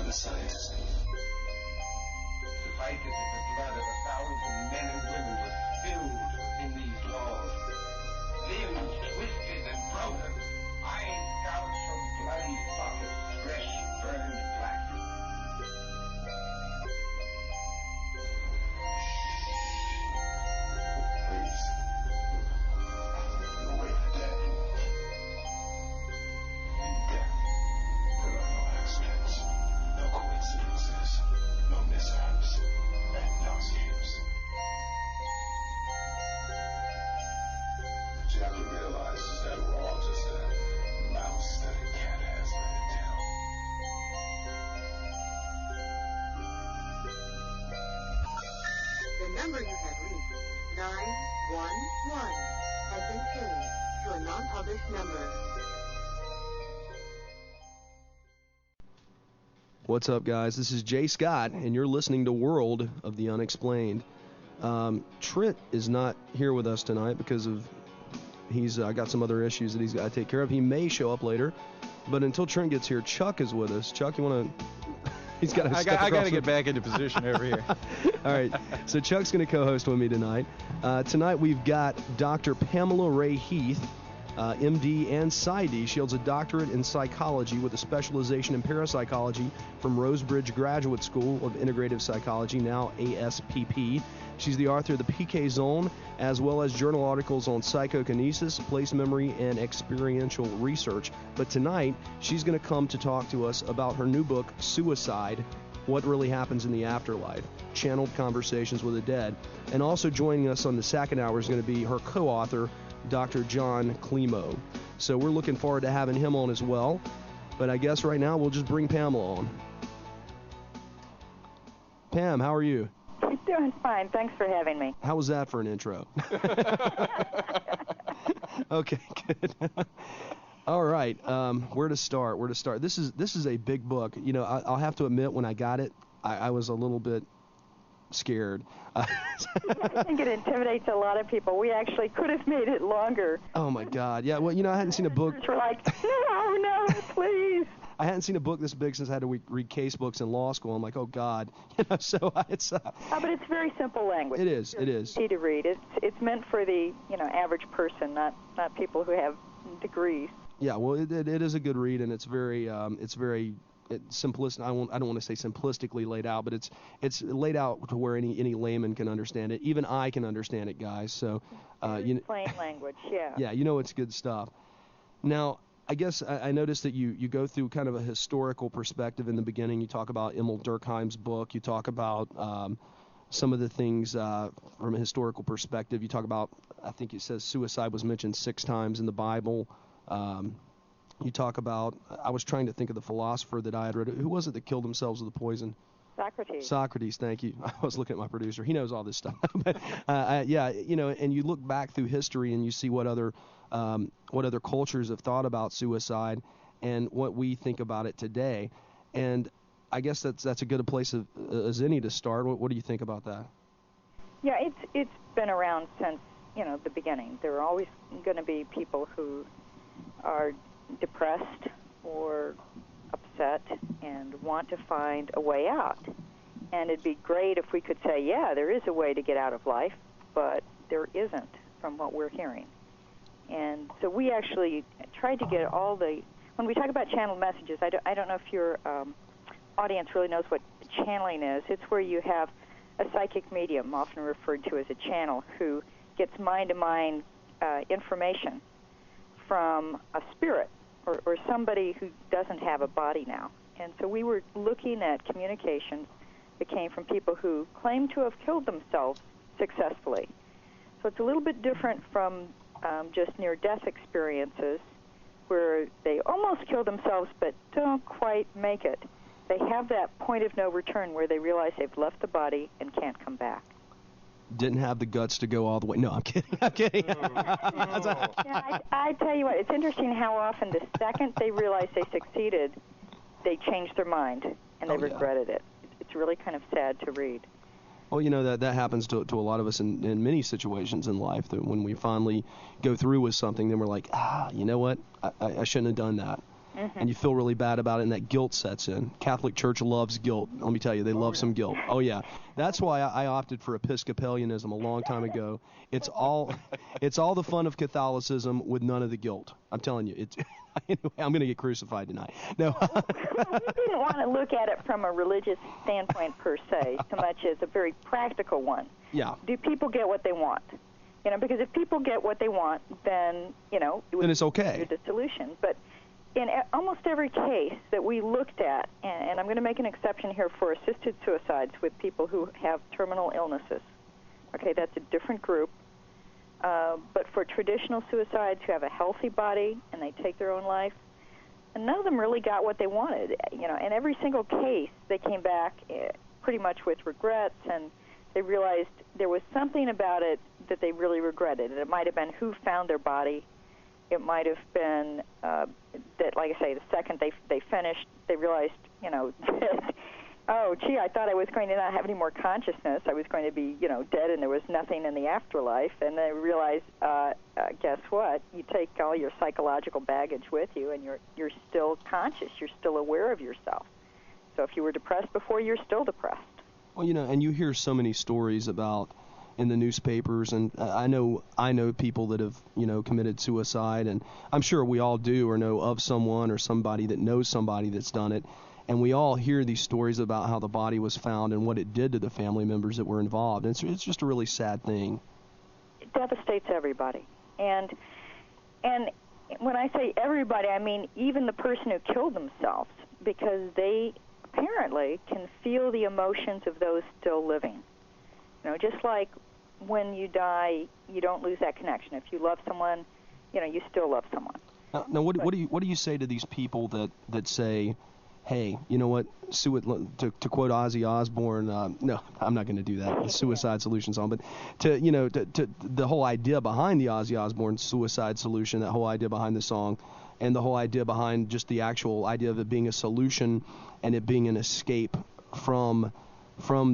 the science. Suffice it that the blood of 1,000 men and women was spilled within these walls. Limbs twisted and broken, eyes gouged from bloody sockets, flesh burned black. Please. You'll wait for death. In death, there are no accidents, no coincidences, no mishaps, and no escapes. What you have to realize is that we're all just a mouse that a cat has by the tail. The number you have reached, 911, has been changed to a non-published number. What's up, guys? This is Jay Scott, and you're listening to World of the Unexplained. Trent is not here with us tonight because of he's got some other issues that he's got to take care of. He may show up later, but until Trent gets here, Chuck is with us. Chuck, you want to? He's got to. I got to get back into position over here. All right, so Chuck's going to co-host with me tonight. Tonight we've got Dr. Pamela Rae Heath, MD and Psy.D. She holds a doctorate in psychology with a specialization in parapsychology from Rosebridge Graduate School of Integrative Psychology, now ASPP. She's the author of the PK Zone, as well as journal articles on psychokinesis, place memory, and experiential research. But tonight, she's going to come to talk to us about her new book, Suicide, What Really Happens in the Afterlife, Channeled Conversations with the Dead. And also joining us on the second hour is going to be her co-author, Dr. Jon Klimo. So we're looking forward to having him on as well. But I guess right now we'll just bring Pamela on. Pam, how are you? Doing fine. Thanks for having me. How was that for an intro? Okay, good. All right. Where to start? This is a big book. You know, I'll have to admit, when I got it, I was a little bit scared. I think it intimidates a lot of people. We actually could have made it longer. Oh my God. Yeah. Well, you know, I hadn't seen a book. We're like, no, please. I hadn't seen a book this big since I had to read case books in law school. I'm like, oh God. You know, so it's. But it's very simple language. It is. Easy to read. It's meant for the average person, not people who have degrees. Yeah. Well, it is a good read, and it's very simplistic. I don't want to say simplistically laid out, but it's laid out to where any layman can understand it. Even I can understand it, guys. So plain language, yeah. Yeah, it's good stuff. Now, I guess I noticed that you go through kind of a historical perspective in the beginning. You talk about Emil Durkheim's book. You talk about some of the things from a historical perspective. You talk about, I think it says suicide was mentioned 6 times in the Bible. You talk about, I was trying to think of the philosopher that I had read. Who was it that killed themselves with the poison? Socrates, thank you. I was looking at my producer. He knows all this stuff. But yeah, and you look back through history and you see what other cultures have thought about suicide and what we think about it today. And I guess that's a good a place as any to start. What do you think about that? Yeah, it's been around since the beginning. There are always going to be people who are depressed or upset and want to find a way out. And it'd be great if we could say, yeah, there is a way to get out of life, but there isn't from what we're hearing. And so we actually tried to get when we talk about channeled messages, I don't know if your audience really knows what channeling is. It's where you have a psychic medium, often referred to as a channel, who gets mind-to-mind information from a spirit or somebody who doesn't have a body now. And so we were looking at communications that came from people who claim to have killed themselves successfully. So it's a little bit different from just near-death experiences where they almost kill themselves but don't quite make it. They have that point of no return where they realize they've left the body and can't come back. Didn't have the guts to go all the way. No, I'm kidding. Yeah, I tell you what, it's interesting how often the second they realize they succeeded, they changed their mind and they regretted it. It's really kind of sad to read. Well, that happens to a lot of us in many situations in life, that when we finally go through with something, then we're like, you know what, I shouldn't have done that. and you feel really bad about it, and that guilt sets in. Catholic Church loves guilt. Let me tell you, they love some guilt. Oh, yeah. That's why I opted for Episcopalianism a long time ago. It's all the fun of Catholicism with none of the guilt. I'm telling you. Anyway, I'm going to get crucified tonight. No. We didn't want to look at it from a religious standpoint per se, so much as a very practical one. Yeah. Do people get what they want? Because if people get what they want, then, then it's okay. The solution. But in almost every case that we looked at, and I'm going to make an exception here for assisted suicides with people who have terminal illnesses. Okay, that's a different group. But for traditional suicides who have a healthy body and they take their own life, and none of them really got what they wanted. In every single case, they came back pretty much with regrets, and they realized there was something about it that they really regretted. And it might have been who found their body. It might have been that, like I say, the second they finished, they realized, oh, gee, I thought I was going to not have any more consciousness. I was going to be, dead, and there was nothing in the afterlife. And they realized, guess what? You take all your psychological baggage with you, and you're still conscious. You're still aware of yourself. So if you were depressed before, you're still depressed. Well, and you hear so many stories about in the newspapers, and I know people that have, committed suicide, and I'm sure we all do or know of someone or somebody that knows somebody that's done it. And we all hear these stories about how the body was found and what it did to the family members that were involved. And it's just a really sad thing. It devastates everybody. And when I say everybody, I mean even the person who killed themselves, because they apparently can feel the emotions of those still living. Just like when you die, you don't lose that connection. If you love someone, you still love someone. Now what do you say to these people that say, hey, you know what, to quote Ozzy Osbourne, no, I'm not going to do that, the Suicide Solution song, but to the whole idea behind the Ozzy Osbourne Suicide Solution, that whole idea behind the song, and the whole idea behind just the actual idea of it being a solution and it being an escape from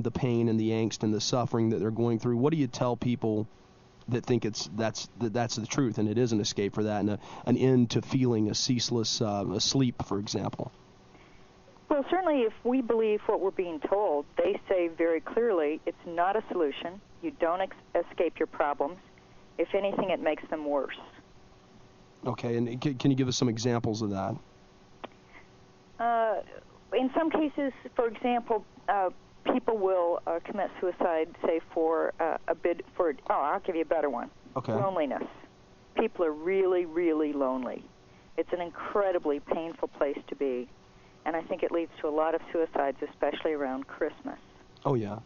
the pain and the angst and the suffering that they're going through. What do you tell people that think that's the truth and it is an escape for that and an end to feeling a ceaseless sleep, for example? Well, certainly if we believe what we're being told, they say very clearly it's not a solution. You don't escape your problems. If anything, it makes them worse. Okay, and can you give us some examples of that? In some cases, for example, people will commit suicide, say, I'll give you a better one. Okay. Loneliness. People are really, really lonely. It's an incredibly painful place to be. And I think it leads to a lot of suicides, especially around Christmas. Oh, yeah.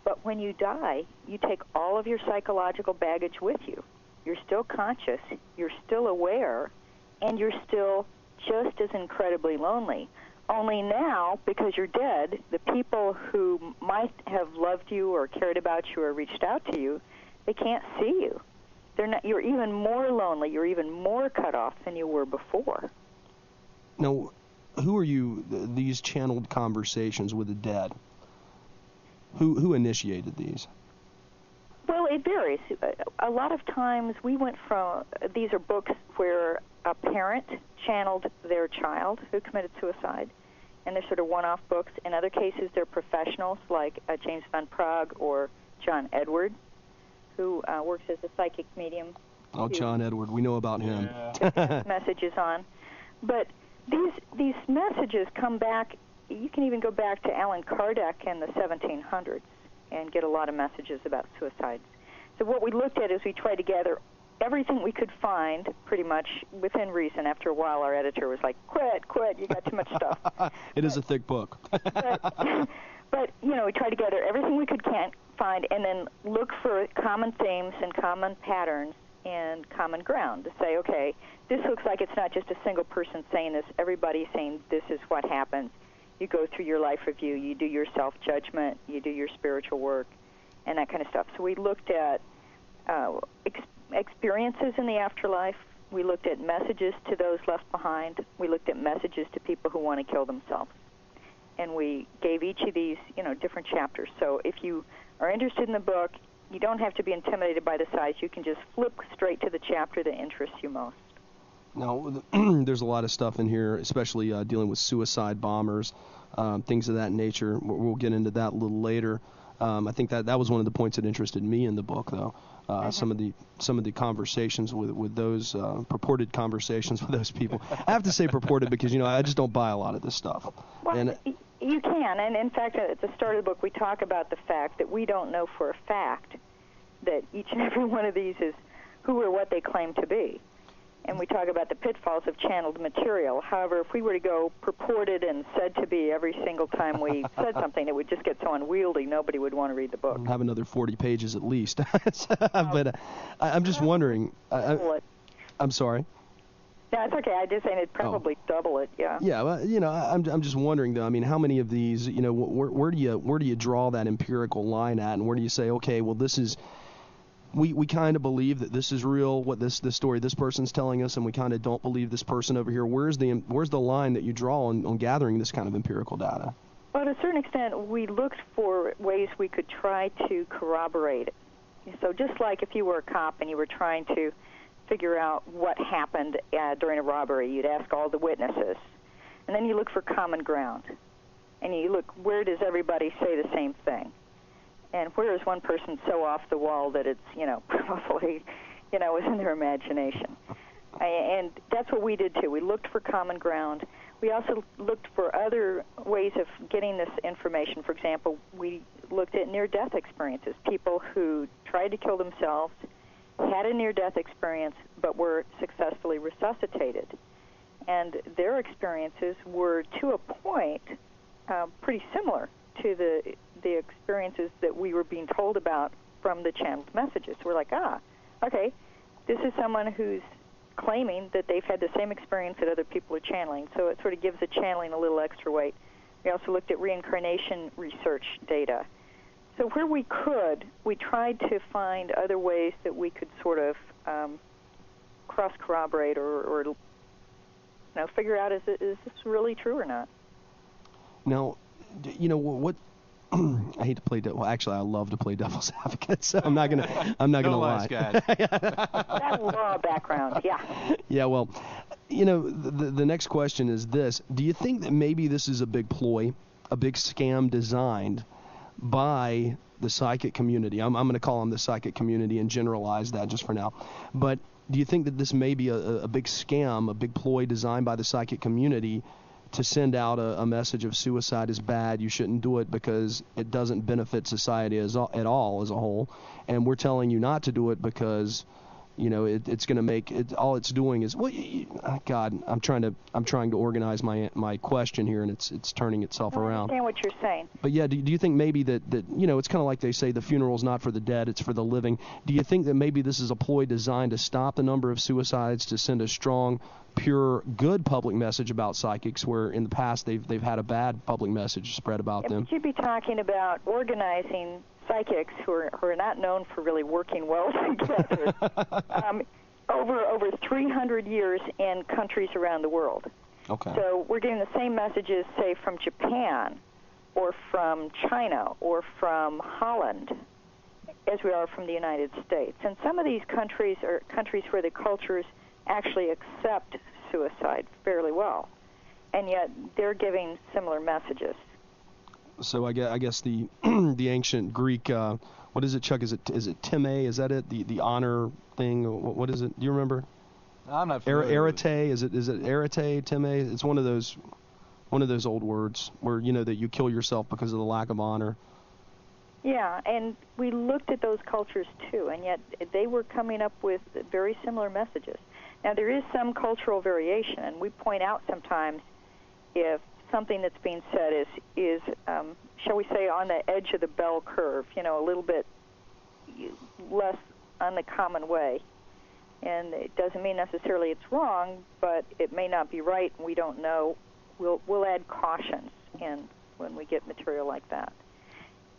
But when you die, you take all of your psychological baggage with you. You're still conscious, you're still aware, and you're still just as incredibly lonely. Only now, because you're dead, the people who might have loved you or cared about you or reached out to you, they can't see you. You're even more lonely, you're even more cut off than you were before. Now, who are you, these channeled conversations with the dead? Who initiated these? Well, it varies. A lot of times these are books where a parent channeled their child who committed suicide, and they're sort of one-off books. In other cases, they're professionals like James Van Praagh or John Edward, who works as a psychic medium. Oh, John Edward, we know about him. Messages on. But these messages come back. You can even go back to Allan Kardec in the 1700s and get a lot of messages about suicides. So what we looked at is we tried to gather everything we could find, pretty much within reason. After a while, our editor was like, quit, you got too much stuff. It is a thick book. but, we tried to gather everything we could find and then look for common themes and common patterns and common ground to say, okay, this looks like it's not just a single person saying this. Everybody's saying this is what happens. You go through your life review. You do your self-judgment. You do your spiritual work and that kind of stuff. So we looked at experiences in the afterlife. We looked at messages to those left behind. We looked at messages to people who want to kill themselves. And we gave each of these, different chapters. So if you are interested in the book, you don't have to be intimidated by the size. You can just flip straight to the chapter that interests you most. Now, there's a lot of stuff in here, especially dealing with suicide bombers, things of that nature. We'll get into that a little later. I think that was one of the points that interested me in the book, though. Some of the conversations with those purported conversations with those people. I have to say purported because I just don't buy a lot of this stuff. Well, and you can, and in fact, at the start of the book, we talk about the fact that we don't know for a fact that each and every one of these is who or what they claim to be. And we talk about the pitfalls of channeled material. However, if we were to go purported and said to be every single time we said something, it would just get so unwieldy, nobody would want to read the book. Have another 40 pages at least. But I'm just wondering. I'm sorry. No, it's okay. I just saying it'd probably double it. Yeah. Yeah. Well, I'm just wondering though. I mean, how many of these? Where do you draw that empirical line at, and where do you say, okay, well, this is. We kind of believe that this is real, what this story this person's telling us, and we kind of don't believe this person over here. Where's the line that you draw on gathering this kind of empirical data? Well, to a certain extent, we looked for ways we could try to corroborate it. So just like if you were a cop and you were trying to figure out what happened during a robbery, you'd ask all the witnesses. And then you look for common ground. And you look, where does everybody say the same thing? And where is one person so off the wall that it's, probably, was in their imagination? And that's what we did, too. We looked for common ground. We also looked for other ways of getting this information. For example, we looked at near-death experiences, people who tried to kill themselves, had a near-death experience, but were successfully resuscitated. And their experiences were, to a point, pretty similar to the experiences that we were being told about from the channeled messages. We're like, okay, this is someone who's claiming that they've had the same experience that other people are channeling, so it sort of gives the channeling a little extra weight. We also looked at reincarnation research data. So where we could, we tried to find other ways that we could sort of cross-corroborate or figure out is this really true or not. Now, what I hate to play actually I love to play devil's advocate, so I'm not gonna lie. That law background, yeah. Yeah, well, the next question is this: do you think that maybe this is a big ploy, a big scam designed by the psychic community? I'm going to call them the psychic community and generalize that just for now. But do you think that this may be a big scam, a big ploy designed by the psychic community to send out a message of suicide is bad, you shouldn't do it because it doesn't benefit society at all as a whole, and we're telling you not to do it because it's going to make it, all it's doing is, God, I'm trying to organize my question here, and it's turning itself around. I understand what you're saying. But yeah, do you think maybe that it's kind of like they say the funeral's not for the dead, it's for the living. Do you think that maybe this is a ploy designed to stop the number of suicides, to send a strong, pure, good public message about psychics, where in the past they've had a bad public message spread about them? But you'd be talking about organizing psychics who are not known for really working well together over 300 years in countries around the world. Okay. So we're getting the same messages, say, from Japan or from China or from Holland as we are from the United States. And some of these countries are countries where the cultures actually accept suicide fairly well, and yet they're giving similar messages. So I guess the the ancient Greek, what is it, Chuck? Is it Time? Is that it? The honor thing? What is it? Do you remember? I'm not familiar. Arete? Is it arete? Time? It's one of those old words where that you kill yourself because of the lack of honor. Yeah, and we looked at those cultures too, and yet they were coming up with very similar messages. Now there is some cultural variation, and we point out sometimes if something that's being said is shall we say, on the edge of the bell curve, a little bit less on the common way. And it doesn't mean necessarily it's wrong, but it may not be right, and we don't know. We'll add cautions in when we get material like that.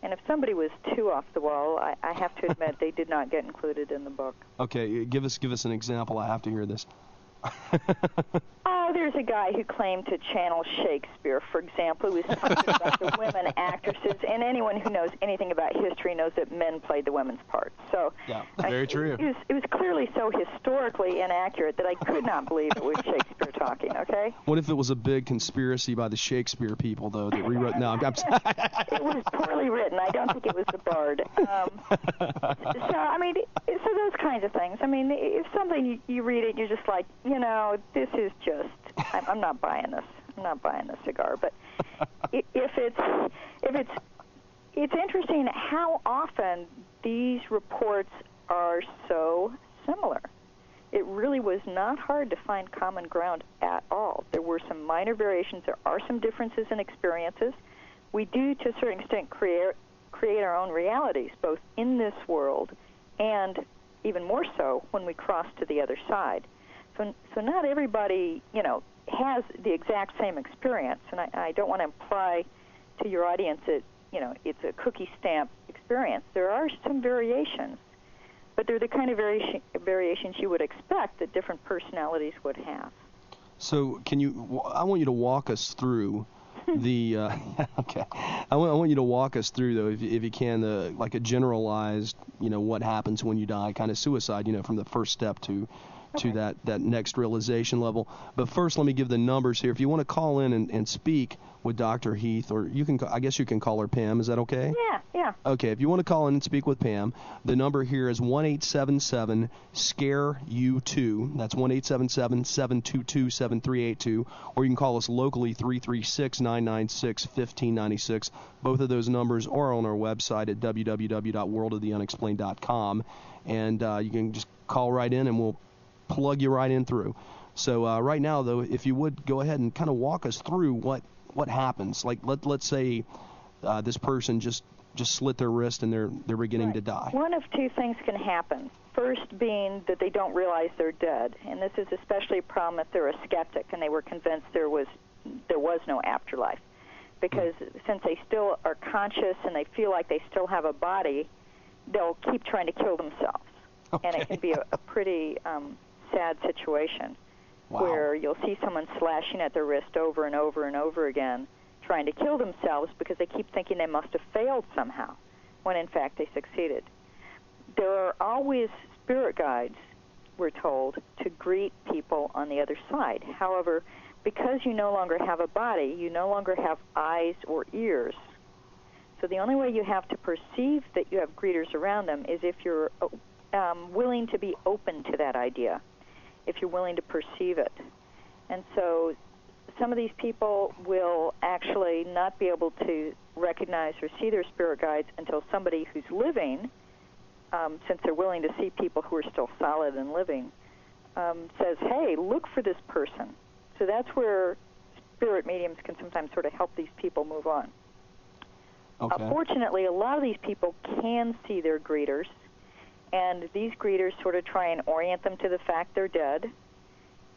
And if somebody was too off the wall, I have to admit they did not get included in the book. Okay, give us an example. I have to hear this. Oh, there's a guy who claimed to channel Shakespeare, for example, who was talking about the women actresses, and anyone who knows anything about history knows that men played the women's parts. So, yeah, very true. It was clearly so historically inaccurate that I could not believe it was Shakespeare talking, okay? What if it was a big conspiracy by the Shakespeare people, though, that rewrote... No, I'm It was poorly written. I don't think it was the bard. So, I mean, so those kinds of things. I mean, if something you read it, you're just like, this is just... I'm not buying this. I'm not buying this cigar. But it's interesting how often these reports are so similar. It really was not hard to find common ground at all. There were some minor variations. There are some differences in experiences. We do, to a certain extent, create our own realities, both in this world and even more so when we cross to the other side. So not everybody, has the exact same experience, and I don't want to imply to your audience that, it's a cookie stamp experience. There are some variations, but they're the kind of variations you would expect that different personalities would have. So I want you to walk us through the, okay. I want you to walk us through, though, if you can, like a generalized, what happens when you die, kind of suicide, from the first step to that next realization level. But first, let me give the numbers here. If you want to call in and speak with Dr. Heath, or I guess you can call her Pam. Is that okay? Yeah. Okay, if you want to call in and speak with Pam, the number here is 1-877-SCARE-U2. That's 1-877-722-7382. Or you can call us locally, 336-996-1596. Both of those numbers are on our website at www.worldoftheunexplained.com. And you can just call right in and we'll plug you right in through. So right now, though, if you would go ahead and kind of walk us through what happens. Like let's say this person just slit their wrist and they're beginning to die. One of two things can happen. First being that they don't realize they're dead, and this is especially a problem if they're a skeptic and they were convinced there was no afterlife, because since they still are conscious and they feel like they still have a body, they'll keep trying to kill themselves. Okay. And it can be a pretty sad situation. Wow. Where you'll see someone slashing at their wrist over and over and over again, trying to kill themselves because they keep thinking they must have failed somehow, when in fact they succeeded. There are always spirit guides, we're told, to greet people on the other side. However, because you no longer have a body, you no longer have eyes or ears. So the only way you have to perceive that you have greeters around them is if you're willing to be open to that idea, if you're willing to perceive it. And so some of these people will actually not be able to recognize or see their spirit guides until somebody who's living, since they're willing to see people who are still solid and living, says, hey, look for this person. So that's where spirit mediums can sometimes sort of help these people move on. Okay. Fortunately, a lot of these people can see their greeters, and these greeters sort of try and orient them to the fact they're dead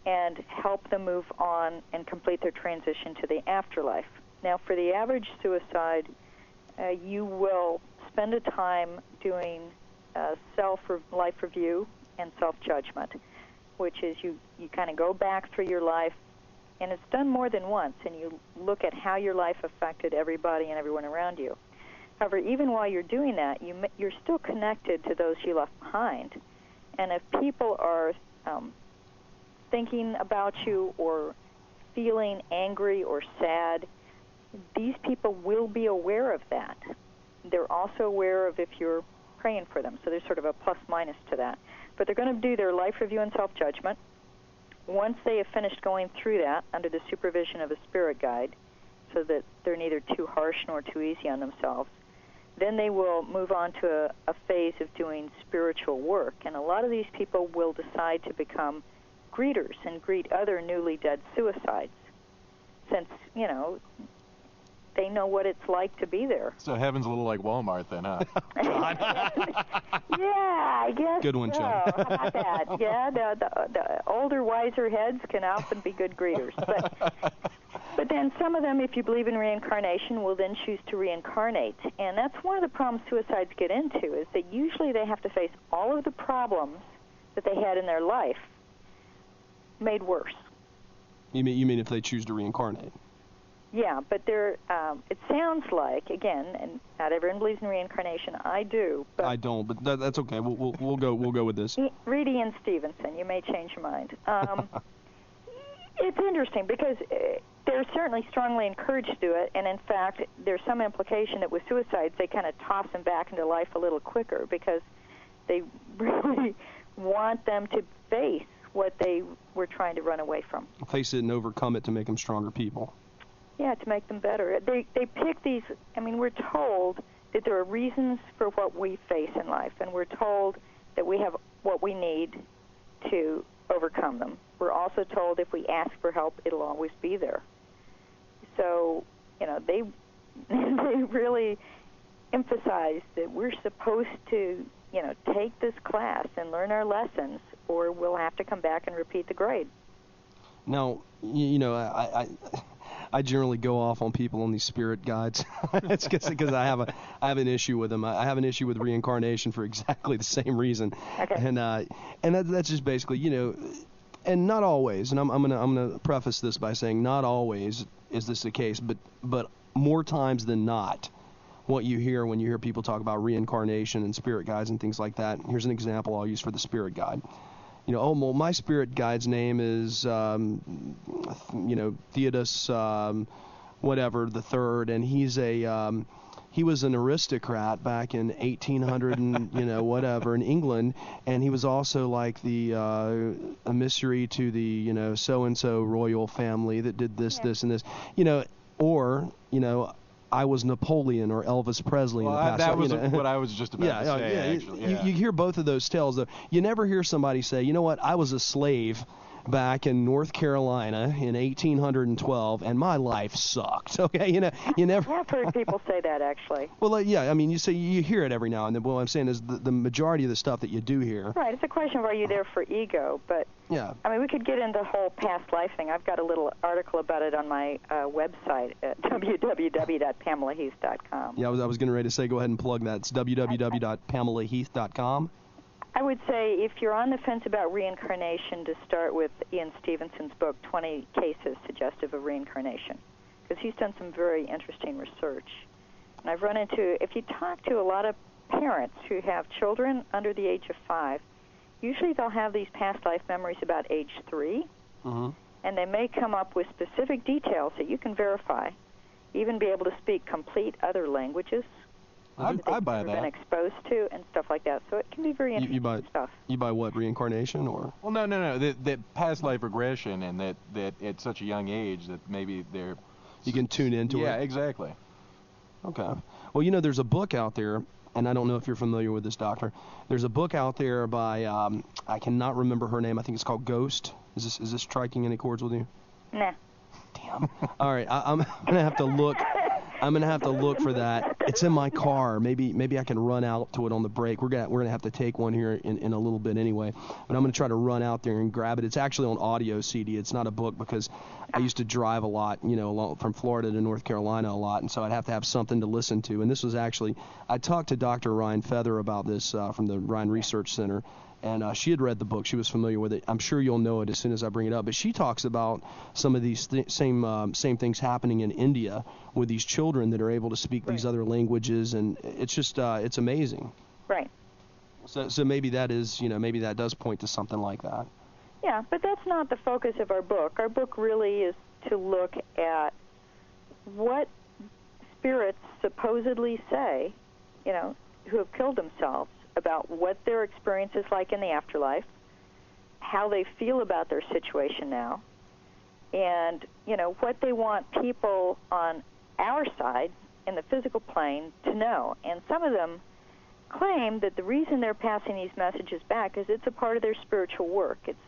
and help them move on and complete their transition to the afterlife. Now, for the average suicide, you will spend a time doing self-life review and self-judgment, which is you kind of go back through your life, and it's done more than once, and you look at how your life affected everybody and everyone around you. However, even while you're doing that, you're still connected to those you left behind. And if people are thinking about you or feeling angry or sad, these people will be aware of that. They're also aware of if you're praying for them. So there's sort of a plus-minus to that. But they're going to do their life review and self-judgment. Once they have finished going through that under the supervision of a spirit guide, so that they're neither too harsh nor too easy on themselves, then they will move on to a phase of doing spiritual work. And a lot of these people will decide to become greeters and greet other newly dead suicides, since, they know what it's like to be there. So heaven's a little like Walmart then, huh? Yeah, I guess. Good one, so. John. How about that? Yeah, the older, wiser heads can often be good greeters. But then some of them, if you believe in reincarnation, will then choose to reincarnate. And that's one of the problems suicides get into, is that usually they have to face all of the problems that they had in their life made worse. You mean if they choose to reincarnate? Yeah, but it sounds like, again, and not everyone believes in reincarnation. I do. But I don't, but that's okay. We'll go with this. Read Ian Stevenson. You may change your mind. It's interesting because they're certainly strongly encouraged to do it, and in fact, there's some implication that with suicides, they kind of toss them back into life a little quicker because they really want them to face what they were trying to run away from. Face it and overcome it to make them stronger people. Yeah, to make them better. They pick these. I mean, we're told that there are reasons for what we face in life, and we're told that we have what we need to overcome them. We're also told if we ask for help, it'll always be there. So, they really emphasize that we're supposed to, take this class and learn our lessons, or we'll have to come back and repeat the grade. Now, I generally go off on people on these spirit guides. It's because I have an issue with them. I have an issue with reincarnation for exactly the same reason. Okay. And that's just basically, and not always. And I'm gonna preface this by saying not always is this the case, but more times than not, what you hear when you hear people talk about reincarnation and spirit guides and things like that. Here's an example I'll use for the spirit guide. Well, my spirit guide's name is, Theodus, whatever, the third, and he was an aristocrat back in 1800 and, whatever, in England, and he was also like the emissary to the, so-and-so royal family that did this, this, and this, I was Napoleon or Elvis Presley in the past. That was what I was just about to say, actually. Yeah. You hear both of those tales, though. You never hear somebody say, you know what, I was a slave back in North Carolina in 1812, and my life sucked. Okay, you never. I've heard people say that, actually. Well, yeah, I mean, you hear it every now and then. But what I'm saying is the majority of the stuff that you do hear. Right, it's a question of are you there for ego, but yeah. I mean, we could get into the whole past life thing. I've got a little article about it on my website at www.pamelaheath.com. Yeah, I was getting ready to say go ahead and plug that. It's www.pamelaheath.com. I would say if you're on the fence about reincarnation, to start with Ian Stevenson's book, 20 Cases Suggestive of Reincarnation, because he's done some very interesting research. And I've run into, if you talk to a lot of parents who have children under the age of 5, usually they'll have these past life memories about age 3, and they may come up with specific details that you can verify, even be able to speak complete other languages. I buy that. Been exposed to and stuff like that, so it can be very interesting stuff. You buy what, reincarnation or? Well, no. That past life regression, and that at such a young age that maybe they're. You can tune into it. Yeah, exactly. Okay. Well, there's a book out there, and I don't know if you're familiar with this, Doctor. There's a book out there by I cannot remember her name. I think it's called Ghost. Is this striking any chords with you? Nah. Damn. All right, I'm gonna have to look. I'm gonna have to look for that. It's in my car. Maybe I can run out to it on the break. We're gonna have to take one here in a little bit anyway. But I'm gonna try to run out there and grab it. It's actually on audio CD. It's not a book because I used to drive a lot, from Florida to North Carolina a lot, and so I'd have to have something to listen to. And this was actually, I talked to Dr. Ryan Feather about this from the Ryan Research Center. And she had read the book. She was familiar with it. I'm sure you'll know it as soon as I bring it up. But she talks about some of these same things happening in India with these children that are able to speak these other languages, and it's just it's amazing. Right. So maybe that is maybe that does point to something like that. Yeah, but that's not the focus of our book. Our book really is to look at what spirits supposedly say, who have killed themselves, about what their experience is like in the afterlife, how they feel about their situation now, and, what they want people on our side in the physical plane to know. And some of them claim that the reason they're passing these messages back is it's a part of their spiritual work. It's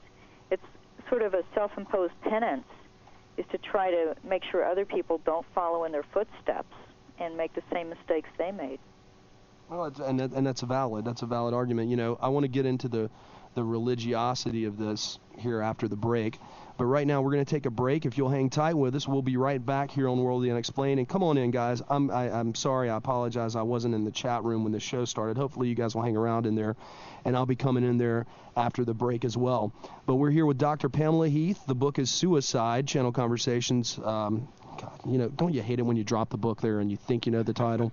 sort of a self-imposed penance, is to try to make sure other people don't follow in their footsteps and make the same mistakes they made. Well, and that's a valid argument. I want to get into the the religiosity of this here after the break. But right now we're going to take a break. If you'll hang tight with us, we'll be right back here on World of the Unexplained. And come on in, guys. I'm sorry. I apologize. I wasn't in the chat room when the show started. Hopefully you guys will hang around in there, and I'll be coming in there after the break as well. But we're here with Dr. Pamela Heath. The book is Suicide, Channel Conversations. God, don't you hate it when you drop the book there and you think you know the title?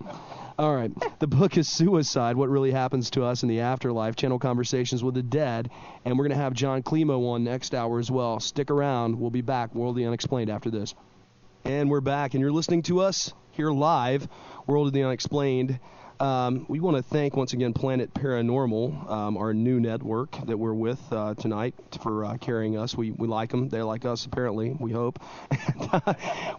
All right. The book is Suicide, What Really Happens to Us in the Afterlife, Channel Conversations with the Dead. And we're going to have Jon Klimo on next hour as well. Stick around. We'll be back. World of the Unexplained after this. And we're back. And you're listening to us here live, World of the Unexplained. We want to thank, once again, Planet Paranormal, our new network that we're with tonight for carrying us. We like them. They like us, apparently, we hope.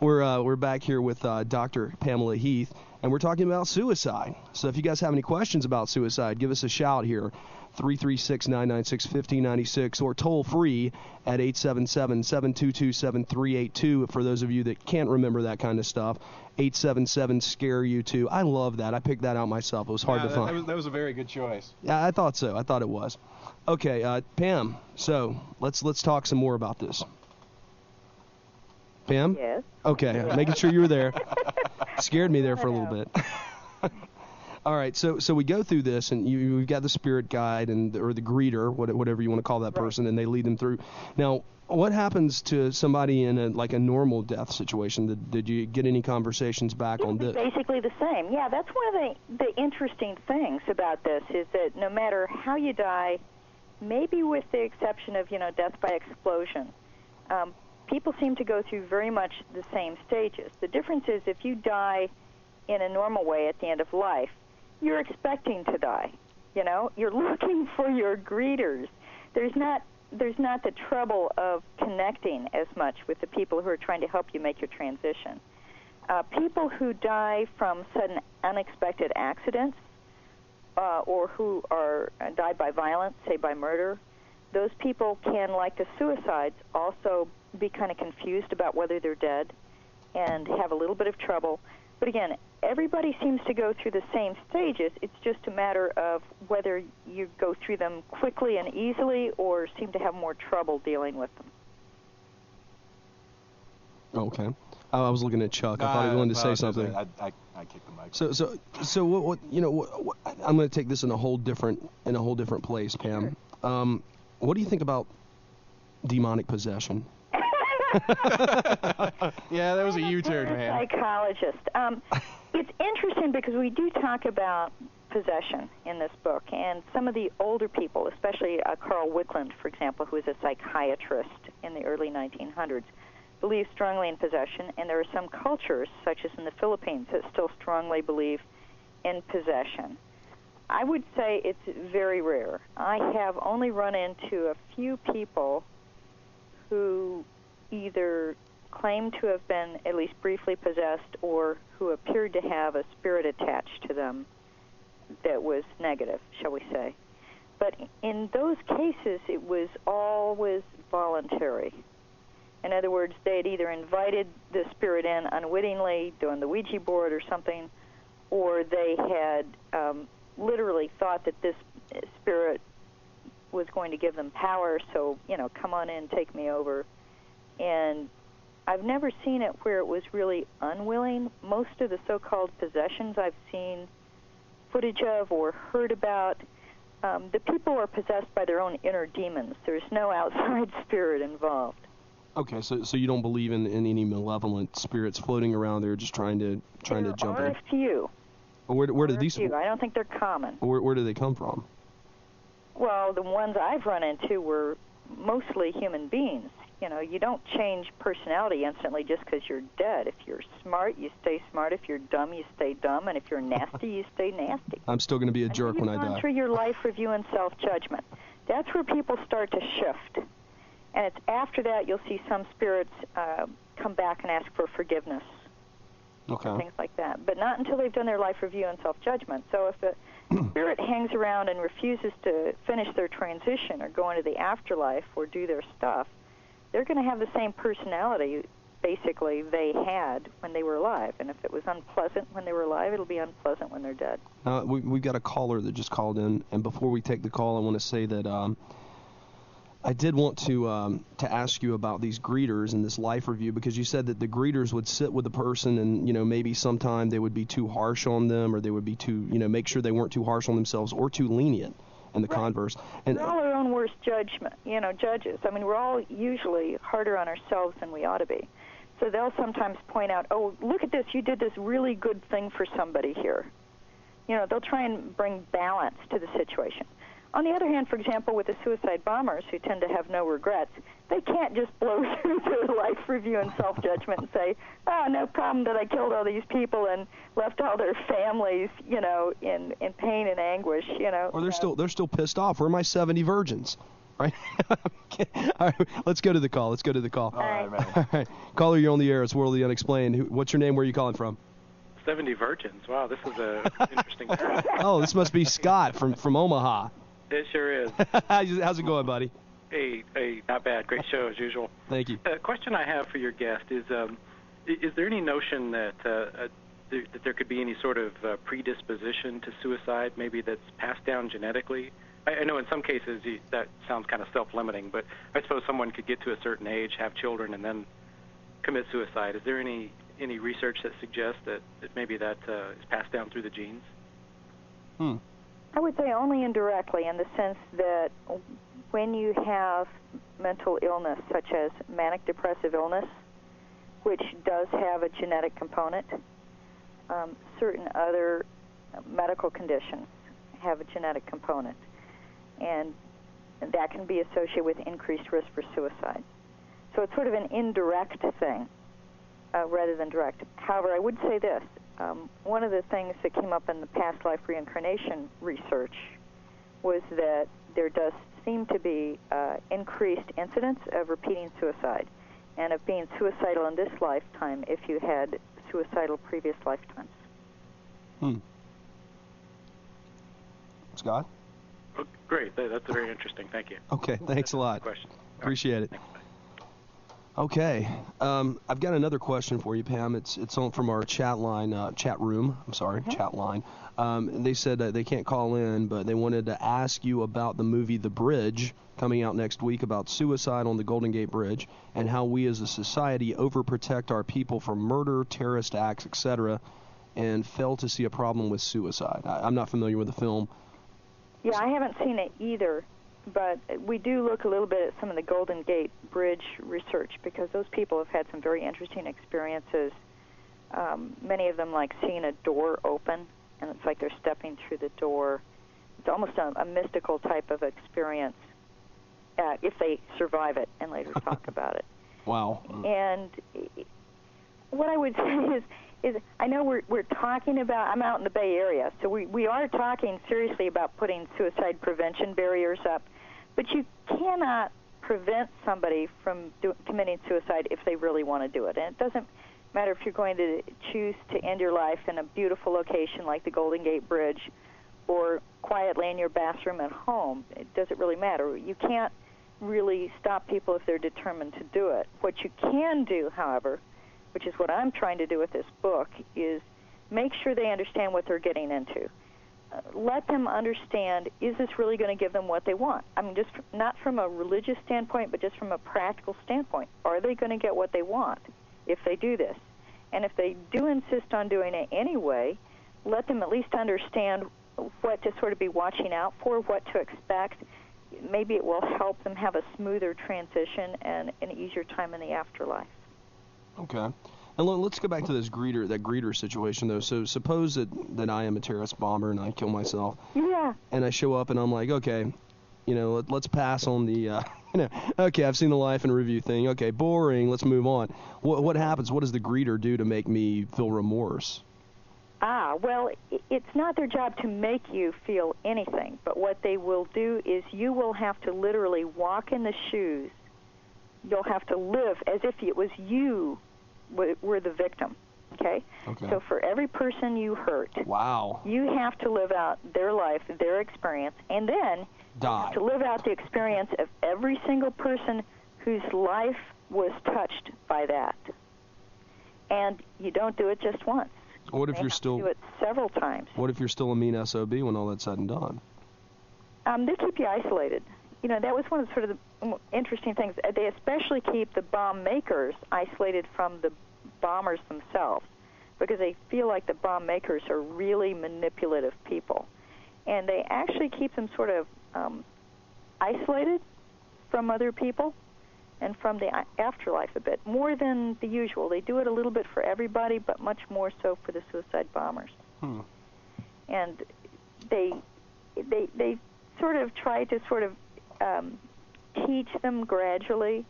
We're back here with Dr. Pamela Heath, and we're talking about suicide. So if you guys have any questions about suicide, give us a shout here, 336-996-1596, or toll free at 877-722-7382 for those of you that can't remember that kind of stuff. 877-SCARE-YOU-TOO. I love that. I picked that out myself. It was hard to find. That was a very good choice. Yeah, I thought so. I thought it was. Okay, Pam, so let's talk some more about this. Pam? Yes. Okay, making sure you were there. Scared me there for a little bit. All right, so we go through this, and you've got the spirit guide or the greeter, whatever you want to call that person, and they lead them through. Now, what happens to somebody in a normal death situation? Did you get any conversations back on this? Basically the same. Yeah, that's one of the interesting things about this is that no matter how you die, maybe with the exception of death by explosion, people seem to go through very much the same stages. The difference is if you die in a normal way at the end of life, you're expecting to die. You're looking for your greeters. There's not the trouble of connecting as much with the people who are trying to help you make your transition. People who die from sudden unexpected accidents or who die by violence, say by murder, those people can, like the suicides, also be kind of confused about whether they're dead and have a little bit of trouble. But again, everybody seems to go through the same stages. It's just a matter of whether you go through them quickly and easily or seem to have more trouble dealing with them. Okay. I was looking at Chuck. I thought he wanted to say something. I kicked the mic. So what I'm going to take this in a whole different place, Pam. Sure. What do you think about demonic possession? Yeah, that was a U-turn, man. Psychologist. It's interesting because we do talk about possession in this book, and some of the older people, especially Carl Wickland, for example, who was a psychiatrist in the early 1900s, believe strongly in possession, and there are some cultures, such as in the Philippines, that still strongly believe in possession. I would say it's very rare. I have only run into a few people who either claim to have been at least briefly possessed or who appeared to have a spirit attached to them that was negative, shall we say. But in those cases, it was always voluntary. In other words, they had either invited the spirit in unwittingly, doing the Ouija board or something, or they had literally thought that this spirit was going to give them power, so, come on in, take me over. And I've never seen it where it was really unwilling. Most of the so-called possessions I've seen footage of or heard about, the people are possessed by their own inner demons. There's no outside spirit involved. Okay, so you don't believe in any malevolent spirits floating around there just trying to jump in? There are a few. Where do these? I don't think they're common. Where do they come from? Well, the ones I've run into were mostly human beings. You don't change personality instantly just because you're dead. If you're smart, you stay smart. If you're dumb, you stay dumb. And if you're nasty, you stay nasty. I'm still going to be a jerk when I die. You've gone through your life review and self-judgment. That's where people start to shift. And it's after that you'll see some spirits come back and ask for forgiveness. Okay. Things like that. But not until they've done their life review and self-judgment. So if a spirit hangs around and refuses to finish their transition or go into the afterlife or do their stuff, they're going to have the same personality, basically, they had when they were alive. And if it was unpleasant when they were alive, it'll be unpleasant when they're dead. We've got a caller that just called in. And before we take the call, I want to say that I did want to ask you about these greeters in this life review, because you said that the greeters would sit with the person and, maybe sometime they would be too harsh on them, or they would be too, make sure they weren't too harsh on themselves or too lenient in the converse. And we're all our own worst judges. I mean, we're all usually harder on ourselves than we ought to be. So they'll sometimes point out, oh, look at this, you did this really good thing for somebody here. They'll try and bring balance to the situation. On the other hand, for example, with the suicide bombers who tend to have no regrets, they can't just blow through their life review and self-judgment and say, oh, no problem that I killed all these people and left all their families, in pain and anguish, Or they're still pissed off. Where are my 70 virgins? Right? All right, let's go to the call. All right, man. All right. Caller, you're on the air. It's World of the Unexplained. What's your name? Where are you calling from? 70 virgins. Wow, this is an interesting term. Oh, this must be Scott from Omaha. It sure is. How's it going, buddy? Hey, not bad. Great show, as usual. Thank you. Question I have for your guest is there any notion that there could be any sort of predisposition to suicide, maybe that's passed down genetically? I know in some cases that sounds kind of self-limiting, but I suppose someone could get to a certain age, have children, and then commit suicide. Is there any research that suggests that maybe that is passed down through the genes? I would say only indirectly, in the sense that when you have mental illness, such as manic depressive illness, which does have a genetic component, certain other medical conditions have a genetic component, and that can be associated with increased risk for suicide. So it's sort of an indirect thing rather than direct. However, I would say this. One of the things that came up in the past life reincarnation research was that there does seem to be increased incidence of repeating suicide and of being suicidal in this lifetime if you had suicidal previous lifetimes. Scott? Oh, great. That's very interesting. Thank you. Okay, thanks a lot. Question. Appreciate it. Okay, I've got another question for you, Pam. It's on from our chat line, chat room. Chat line. They said that they can't call in, but they wanted to ask you about the movie The Bridge, coming out next week, about suicide on the Golden Gate Bridge, and how we as a society overprotect our people from murder, terrorist acts, etc., and fail to see a problem with suicide. I'm not familiar with the film. Yeah, I haven't seen it either. But we do look a little bit at some of the Golden Gate Bridge research, because those people have had some very interesting experiences. Many of them like seeing a door open, and it's like they're stepping through the door. It's almost a mystical type of experience if they survive it and later talk about it. Wow. And what I would say is I know we're talking about, I'm out in the Bay Area, so we are talking seriously about putting suicide prevention barriers up, but you cannot prevent somebody from committing suicide if they really want to do it. And it doesn't matter if you're going to choose to end your life in a beautiful location like the Golden Gate Bridge or quietly in your bathroom at home. It doesn't really matter. You can't really stop people if they're determined to do it. What you can do, however, which is what I'm trying to do with this book, is make sure they understand what they're getting into. Let them understand, is this really going to give them what they want? I mean, just not from a religious standpoint, but just from a practical standpoint. Are they going to get what they want if they do this? And if they do insist on doing it anyway, let them at least understand what to sort of be watching out for, what to expect. Maybe it will help them have a smoother transition and an easier time in the afterlife. Okay. And let's go back to that greeter situation, though. So suppose that I am a terrorist bomber and I kill myself. Yeah. And I show up and I'm like, okay, let's pass on the, okay, I've seen the life and review thing. Okay, boring. Let's move on. What happens? What does the greeter do to make me feel remorse? Well, it's not their job to make you feel anything, but what they will do is you will have to literally walk in the shoes. You'll have to live as if it was you were the victim, okay? So for every person you hurt, wow, you have to live out their life, their experience, and then you have to live out the experience of every single person whose life was touched by that. And you don't do it just once. What if you're still do it several times? What if you're still a mean SOB when all that's said and done? They keep you isolated. that was one of sort of the interesting things. They especially keep the bomb makers isolated from the bombers themselves, because they feel like the bomb makers are really manipulative people. And they actually keep them sort of isolated from other people and from the afterlife a bit, more than the usual. They do it a little bit for everybody, but much more so for the suicide bombers. And they sort of try to sort of teach them gradually,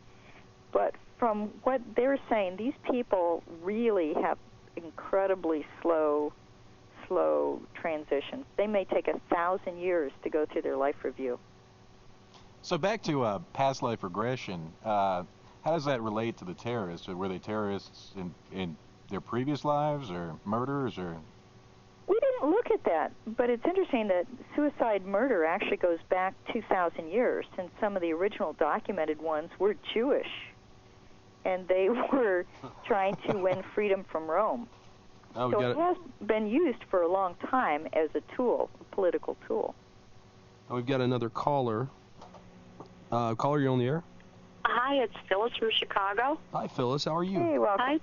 but from what they're saying, these people really have incredibly slow transitions. They may take 1,000 years to go through their life review. So back to past life regression, how does that relate to the terrorists? Were they terrorists in their previous lives, or murderers, or? We didn't look at that, but it's interesting that suicide murder actually goes back 2,000 years, and some of the original documented ones were Jewish, and they were trying to win freedom from Rome. Oh, so it has been used for a long time as a tool, a political tool. Oh, we've got another caller. Caller, you're on the air. Hi, it's Phyllis from Chicago. Hi, Phyllis. How are you? Hey, welcome. Hi,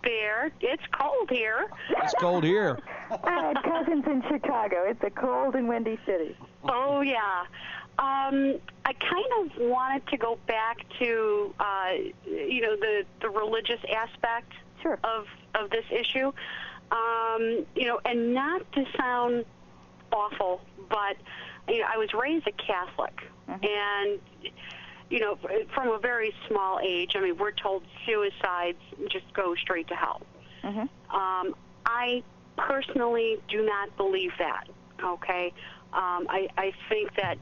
Bear. It's cold here. It's cold here. I had cousins in Chicago. It's a cold and windy city. Oh, yeah. I kind of wanted to go back to, the religious aspect of this issue. And not to sound awful, but I was raised a Catholic, and from a very small age, we're told suicides just go straight to hell. I personally do not believe that. Okay, I think that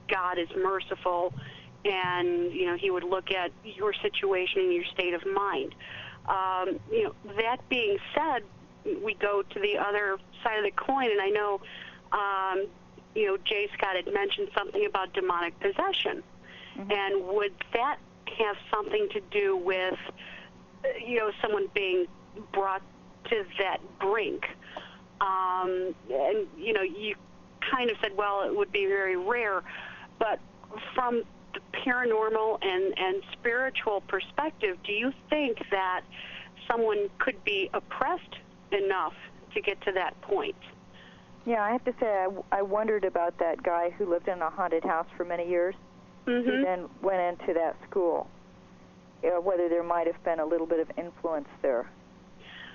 God is merciful, and He would look at your situation and your state of mind. That being said, we go to the other side of the coin, and I know, J. Scott had mentioned something about demonic possession. And would that have something to do with, someone being brought to that brink? And, you kind of said, well, it would be very rare, but from the paranormal and spiritual perspective, do you think that someone could be oppressed enough to get to that point? Yeah, I have to say I wondered about that guy who lived in a haunted house for many years, who then went into that school, whether there might have been a little bit of influence there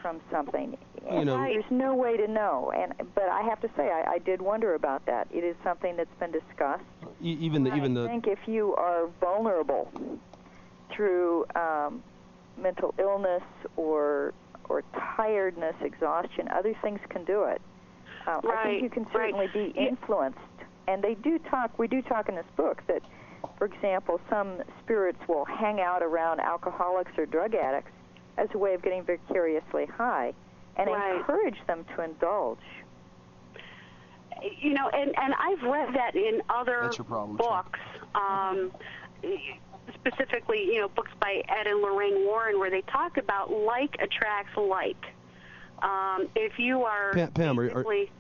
from something. There's no way to know, but I have to say I did wonder about that. It is something that's been discussed. I think if you are vulnerable through mental illness or tiredness, exhaustion, other things can do it. I think you can certainly be influenced, and we do talk in this book that, for example, some spirits will hang out around alcoholics or drug addicts as a way of getting vicariously high and encourage them to indulge. And I've read that in other books, specifically, books by Ed and Lorraine Warren, where they talk about like attracts like. If you are Pam,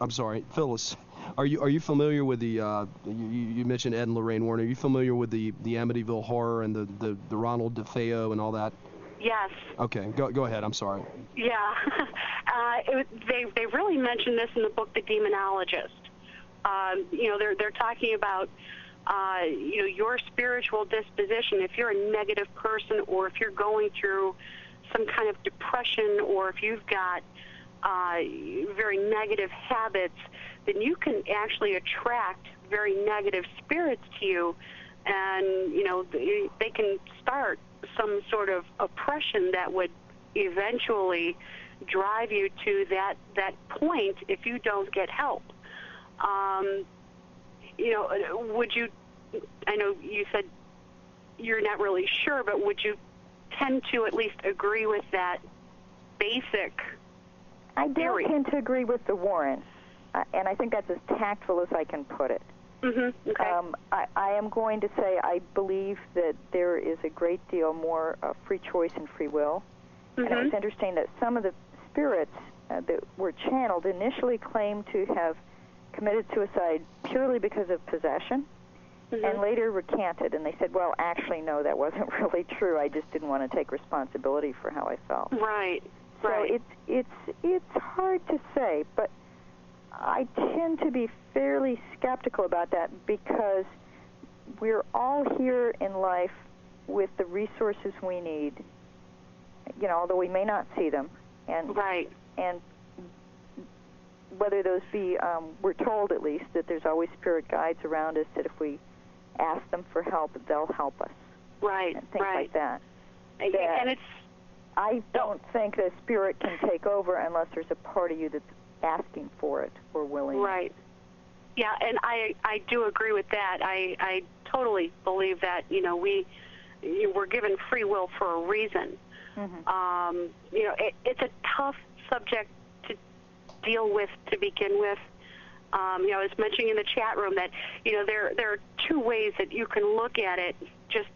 I'm sorry, Phyllis, are you familiar with the you mentioned Ed and Lorraine Warren? Are you familiar with the Amityville Horror and the Ronald DeFeo and all that? Yes. Okay, go ahead. I'm sorry. Yeah, they really mentioned this in the book The Demonologist. They're talking about your spiritual disposition. If you're a negative person, or if you're going through some kind of depression, or if you've got very negative habits, then you can actually attract very negative spirits to you, and they can start some sort of oppression that would eventually drive you to that point if you don't get help. Would you, I know you said you're not really sure, but would you tend to at least agree with that basic I theory? don't tend to agree with the Warrens, and I think that's as tactful as I can put it. Okay. I am going to say I believe that there is a great deal more free choice and free will. And it was interesting that some of the spirits that were channeled initially claimed to have committed suicide purely because of possession, and later recanted, and they said, well, actually, no, that wasn't really true. I just didn't want to take responsibility for how I felt. Right. So Right. it's hard to say, but I tend to be fairly skeptical about that because we're all here in life with the resources we need, although we may not see them. And Right. And whether those be, we're told at least that there's always spirit guides around us that if we ask them for help, they'll help us. Right. And things right. like that. And it's I don't think the spirit can take over unless there's a part of you that's asking for it or willing. right. Yeah, and I do agree with that. I totally believe that we're given free will for a reason. Mm-hmm. It's a tough subject to deal with to begin with. I was mentioning in the chat room that there are two ways that you can look at it. Just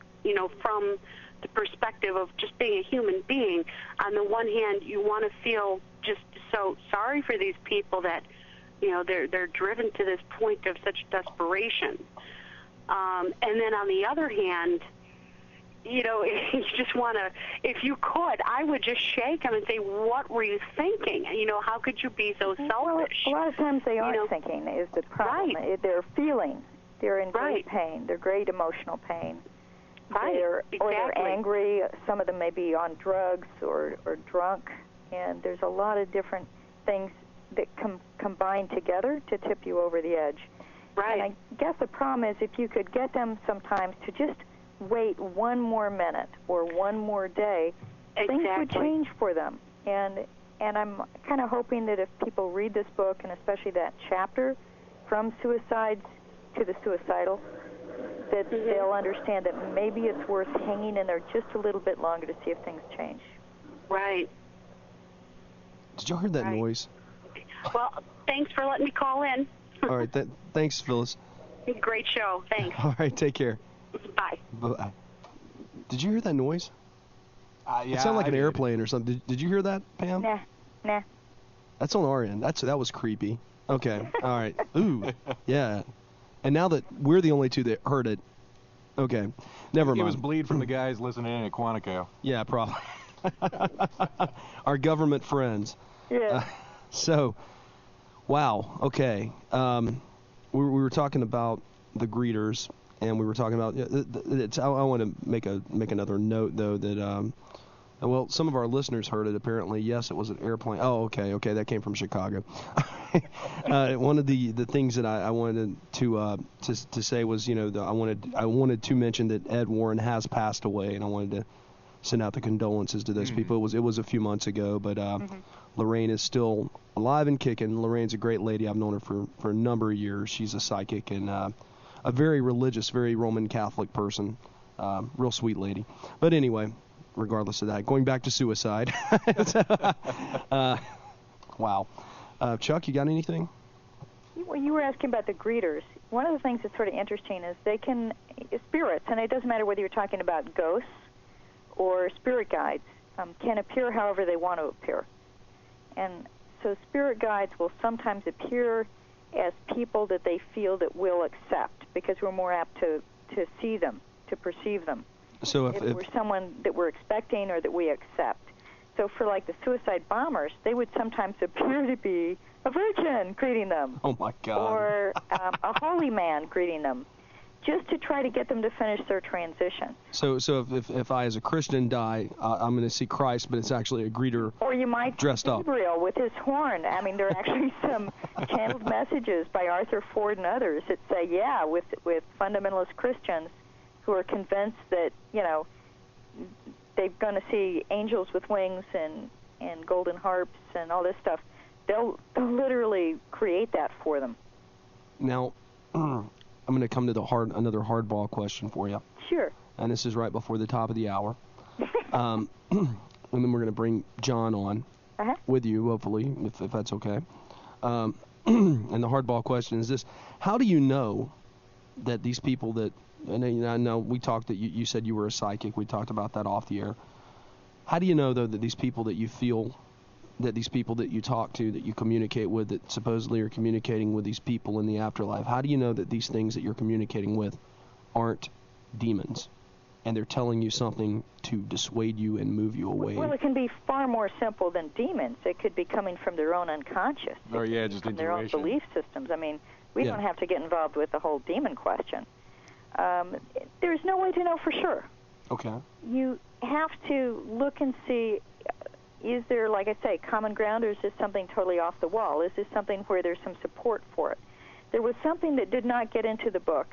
from the perspective of just being a human being. On the one hand, you want to feel just so sorry for these people that they're driven to this point of such desperation. And then on the other hand, you just want to, if you could, I would just shake them and say, what were you thinking? How could you be so selfish? Well, a lot of times they are thinking is the problem. Right. They're feeling. They're in Right. great pain. They're great emotional pain. Right. Or they're Exactly. angry. Some of them may be on drugs or drunk. And there's a lot of different things that combine together to tip you over the edge. Right. And I guess the problem is if you could get them sometimes to just wait one more minute or one more day, things would Exactly. change for them. And I'm kind of hoping that if people read this book, and especially that chapter, From Suicides to the Suicidal, that they'll understand that maybe it's worth hanging in there just a little bit longer to see if things change. Right. Did y'all hear that Right. noise? Well, thanks for letting me call in. All right, thanks, Phyllis. Great show. Thanks. All right, take care. Bye. Bye. Did you hear that noise? Yeah, It sounded like I an did. airplane or something. Did you hear that, Pam? Nah. That's on our end. That was creepy. Okay. All right. Ooh. Yeah. And now that we're the only two that heard it, okay. Never mind. It was bleed from the guys listening in at Quantico. Yeah, probably. Our government friends. Yeah. So, wow. Okay. We were talking about the greeters, and we were talking about. I want to make another note though that well, some of our listeners heard it. Apparently, yes, it was an airplane. Oh, okay, that came from Chicago. One of the things that I wanted to say was, I wanted to mention that Ed Warren has passed away, and I wanted to send out the condolences to those people. It was a few months ago, but Lorraine is still alive and kicking. Lorraine's a great lady. I've known her for a number of years. She's a psychic and a very religious, very Roman Catholic person. Real sweet lady. But anyway, regardless of that, going back to suicide. Wow. Chuck, you got anything? Well, you were asking about the greeters. One of the things that's sort of interesting is spirits, and it doesn't matter whether you're talking about ghosts or spirit guides, can appear however they want to appear. And so spirit guides will sometimes appear as people that they feel that we'll accept because we're more apt to see them, to perceive them. So if we're someone that we're expecting or that we accept. So for like the suicide bombers, they would sometimes appear to be a virgin greeting them. Oh my God. Or a holy man greeting them, just to try to get them to finish their transition. So if I as a Christian die, I'm going to see Christ, but it's actually a greeter. Or you might dressed see up. Gabriel with his horn. I mean, there are actually some channeled messages by Arthur Ford and others that say, yeah, with fundamentalist Christians who are convinced that, they're going to see angels with wings and golden harps and all this stuff. They'll literally create that for them. Now, I'm going to come to another hardball question for you. Sure. And this is right before the top of the hour. And then we're going to bring John on with you, hopefully, if that's okay. And the hardball question is this: how do you know that these people that, and I know we talked that you said you were a psychic. We talked about that off the air. How do you know, though, that these people that you feel, that these people that you talk to, that you communicate with, that supposedly are communicating with these people in the afterlife, how do you know that these things that you're communicating with aren't demons, and they're telling you something to dissuade you and move you away. Well, it can be far more simple than demons. It could be coming from their own unconscious. Or yeah, just from their own intuition. belief systems. I mean, we don't have to get involved with the whole demon question. There's no way to know for sure. Okay. You have to look and see, is there, like I say, common ground, or is this something totally off the wall? Is this something where there's some support for it? There was something that did not get into the book,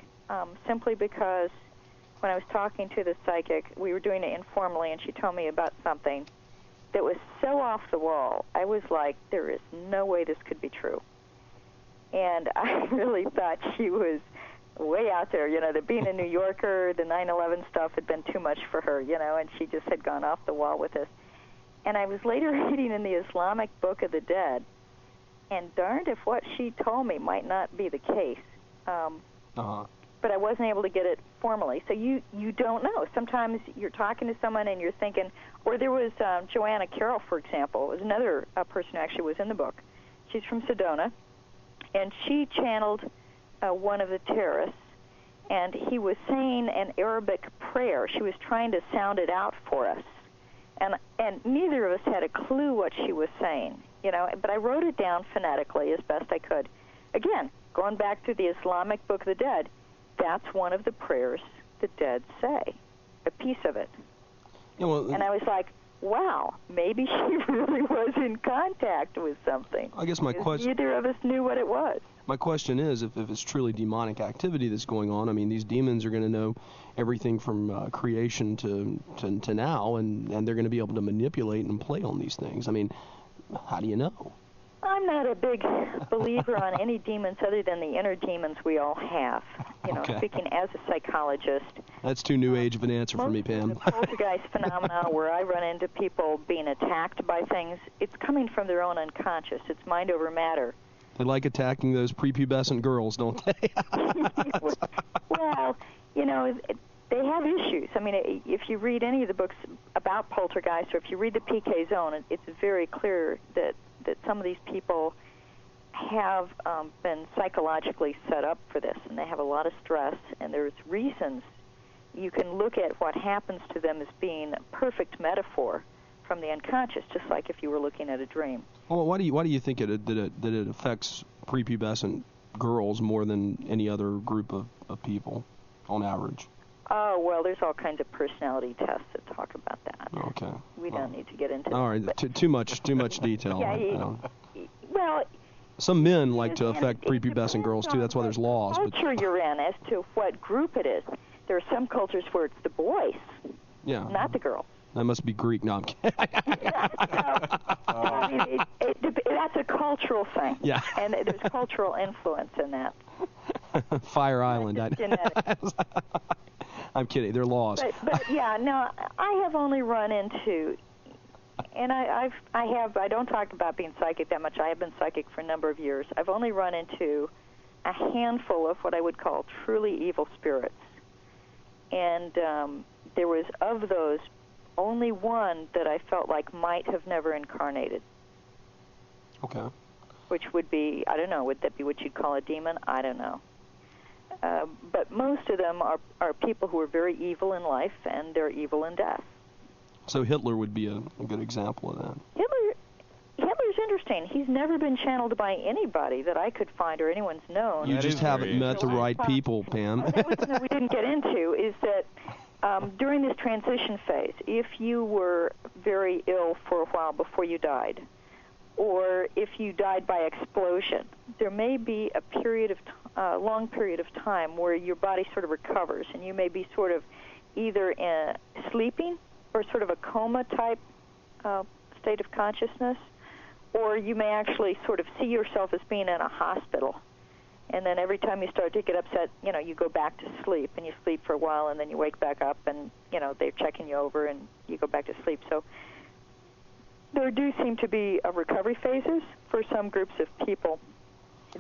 simply because when I was talking to the psychic, we were doing it informally, and she told me about something that was so off the wall. I was like, there is no way this could be true. And I really thought she was way out there, that being a New Yorker, the 9/11 stuff had been too much for her, and she just had gone off the wall with this. And I was later reading in the Islamic Book of the Dead, and darned if what she told me might not be the case. But I wasn't able to get it formally. So you don't know. Sometimes you're talking to someone and you're thinking, or there was Joanna Carroll, for example, was another person who actually was in the book. She's from Sedona, and she channeled one of the terrorists, and he was saying an Arabic prayer. She was trying to sound it out for us. And neither of us had a clue what she was saying, but I wrote it down phonetically as best I could. Again, going back to the Islamic Book of the Dead, that's one of the prayers the dead say, a piece of it. Yeah, well, and I was like, wow, maybe she really was in contact with something. I guess my question... Neither of us knew what it was. My question is, if it's truly demonic activity that's going on, I mean, these demons are going to know everything from creation to now, and they're going to be able to manipulate and play on these things. I mean, how do you know? I'm not a big believer on any demons other than the inner demons we all have. Okay. Speaking as a psychologist. That's too new age of an answer for me, Pam. The poltergeist phenomena where I run into people being attacked by things, it's coming from their own unconscious. It's mind over matter. They like attacking those prepubescent girls, don't they? Well, they have issues. I mean, if you read any of the books about poltergeists, or if you read the PK Zone, it's very clear that some of these people have been psychologically set up for this, and they have a lot of stress, and there's reasons. You can look at what happens to them as being a perfect metaphor from the unconscious, just like if you were looking at a dream. Well, why do you think that it affects prepubescent girls more than any other group of people on average? Oh, well, there's all kinds of personality tests that talk about that. Okay. We don't need to get into that. All right, too much detail. Yeah, well, some men like to affect prepubescent girls too. That's why there's laws. What culture you're in as to what group it is. There are some cultures where it's the boys, not the girls. That must be Greek. No, I'm kidding. I mean, that's a cultural thing. Yeah. And there's cultural influence in that. Fire Island. I'm kidding. They're laws. But yeah, no, I have only run into, and I don't talk about being psychic that much. I have been psychic for a number of years. I've only run into a handful of what I would call truly evil spirits. And there was, of those, only one that I felt like might have never incarnated. Okay. Which would be, I don't know, would that be what you'd call a demon? I don't know. But most of them are people who are very evil in life, and they're evil in death. So Hitler would be a good example of that. Hitler's interesting. He's never been channeled by anybody that I could find or anyone's known. You just haven't met the right people, Pam. That was something we didn't get into, is that during this transition phase, if you were very ill for a while before you died, or if you died by explosion, there may be a long period of time where your body sort of recovers, and you may be sort of either sleeping or sort of a coma-type state of consciousness, or you may actually sort of see yourself as being in a hospital. And then every time you start to get upset, you go back to sleep, and you sleep for a while, and then you wake back up, and, they're checking you over, and you go back to sleep. So there do seem to be recovery phases for some groups of people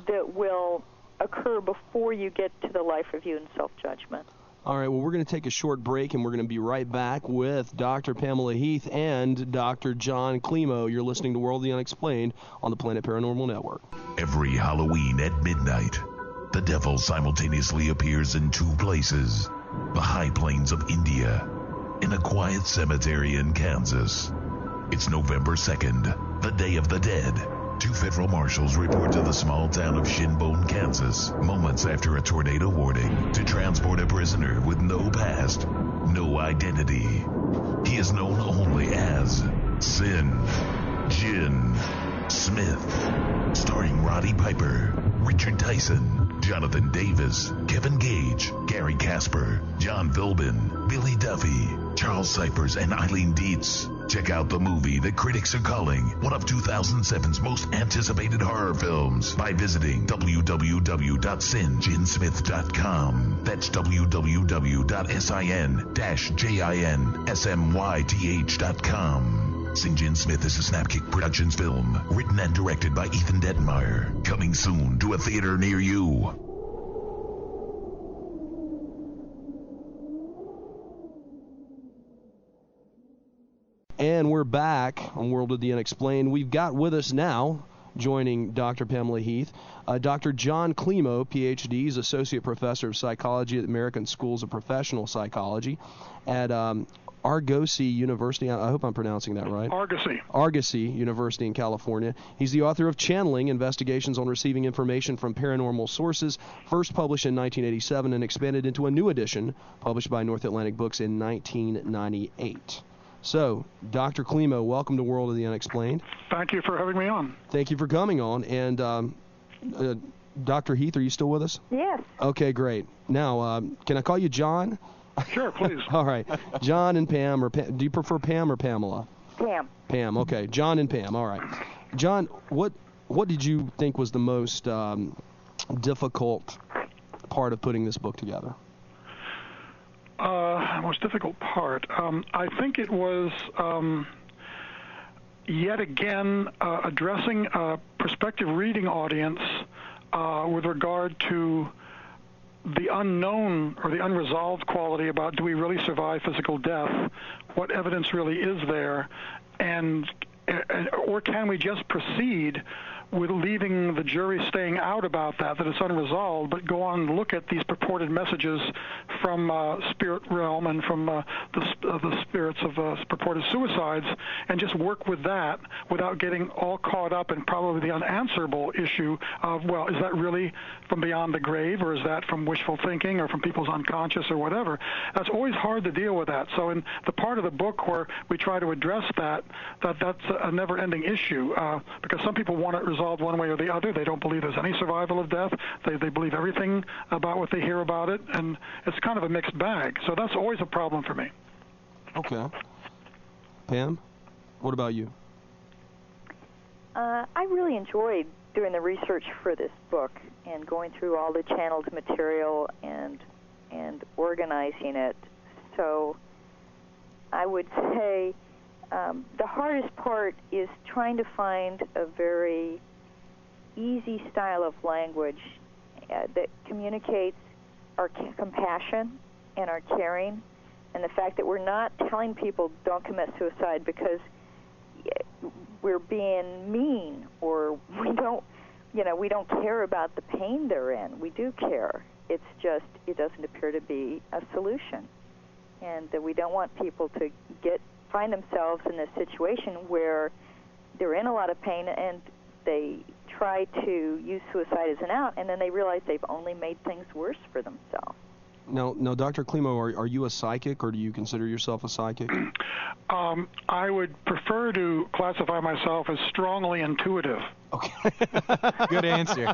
that will occur before you get to the life review and self-judgment. All right, well, we're going to take a short break, and we're going to be right back with Dr. Pamela Heath and Dr. Jon Klimo. You're listening to World of the Unexplained on the Planet Paranormal Network. Every Halloween at midnight, The devil simultaneously appears in two places: the high plains of India and a quiet cemetery in Kansas. It's November 2nd, the Day of the Dead. Two federal marshals report to the small town of Shinbone, Kansas, moments after a tornado warning, to transport a prisoner with no past, no identity. He is known only as Sin Jin Smith. Starring Roddy Piper, Richard Tyson, Jonathan Davis, Kevin Gage, Gary Casper, John Philbin, Billy Duffy, Charles Cypers, and Eileen Dietz. Check out the movie that critics are calling one of 2007's most anticipated horror films by visiting www.sinjinsmith.com. That's www.sin-jinsmyth.com. St. John Smith is a Snapkick Productions film, written and directed by Ethan Detmeyer. Coming soon to a theater near you. And we're back on World of the Unexplained. We've got with us now, joining Dr. Pamela Heath, Dr. Jon Klimo, Ph.D. He's Associate Professor of Psychology at the American Schools of Professional Psychology at Argosy University. I hope I'm pronouncing that right. Argosy University in California. He's the author of Channeling, Investigations on Receiving Information from Paranormal Sources, first published in 1987 and expanded into a new edition published by North Atlantic Books in 1998. So, Dr. Klimo, welcome to World of the Unexplained. Thank you for having me on. Thank you for coming on. And Dr. Heath, are you still with us? Yes. Okay, great. Now, can I call you John? Sure, please. All right. John and Pam, or do you prefer Pam or Pamela? Pam. Pam, okay. John and Pam, all right. John, what did you think was the most difficult part of putting this book together? Most difficult part. I think it was yet again addressing a prospective reading audience with regard to the unknown or the unresolved quality about, do we really survive physical death? What evidence really is there? Or can we just proceed with leaving the jury staying out about that it's unresolved, but go on and look at these purported messages from spirit realm and from the spirits of purported suicides, and just work with that without getting all caught up in probably the unanswerable issue of, well, is that really from beyond the grave, or is that from wishful thinking or from people's unconscious or whatever? That's always hard to deal with that. So in the part of the book where we try to address that's a never-ending issue, because some people want it resolved one way or the other. They don't believe there's any survival of death. They believe everything about what they hear about it, and it's kind of a mixed bag. So that's always a problem for me. Okay. Pam, what about you? I really enjoyed doing the research for this book and going through all the channeled material and organizing it. So I would say the hardest part is trying to find a very easy style of language that communicates our compassion and our caring, and the fact that we're not telling people don't commit suicide because we're being mean, or we don't care about the pain they're in. We do care. It's just it doesn't appear to be a solution, and that we don't want people to find themselves in a situation where they're in a lot of pain and they try to use suicide as an out, and then they realize they've only made things worse for themselves. Now, Dr. Klimo, are you a psychic, or do you consider yourself a psychic? I would prefer to classify myself as strongly intuitive. Okay. Good answer.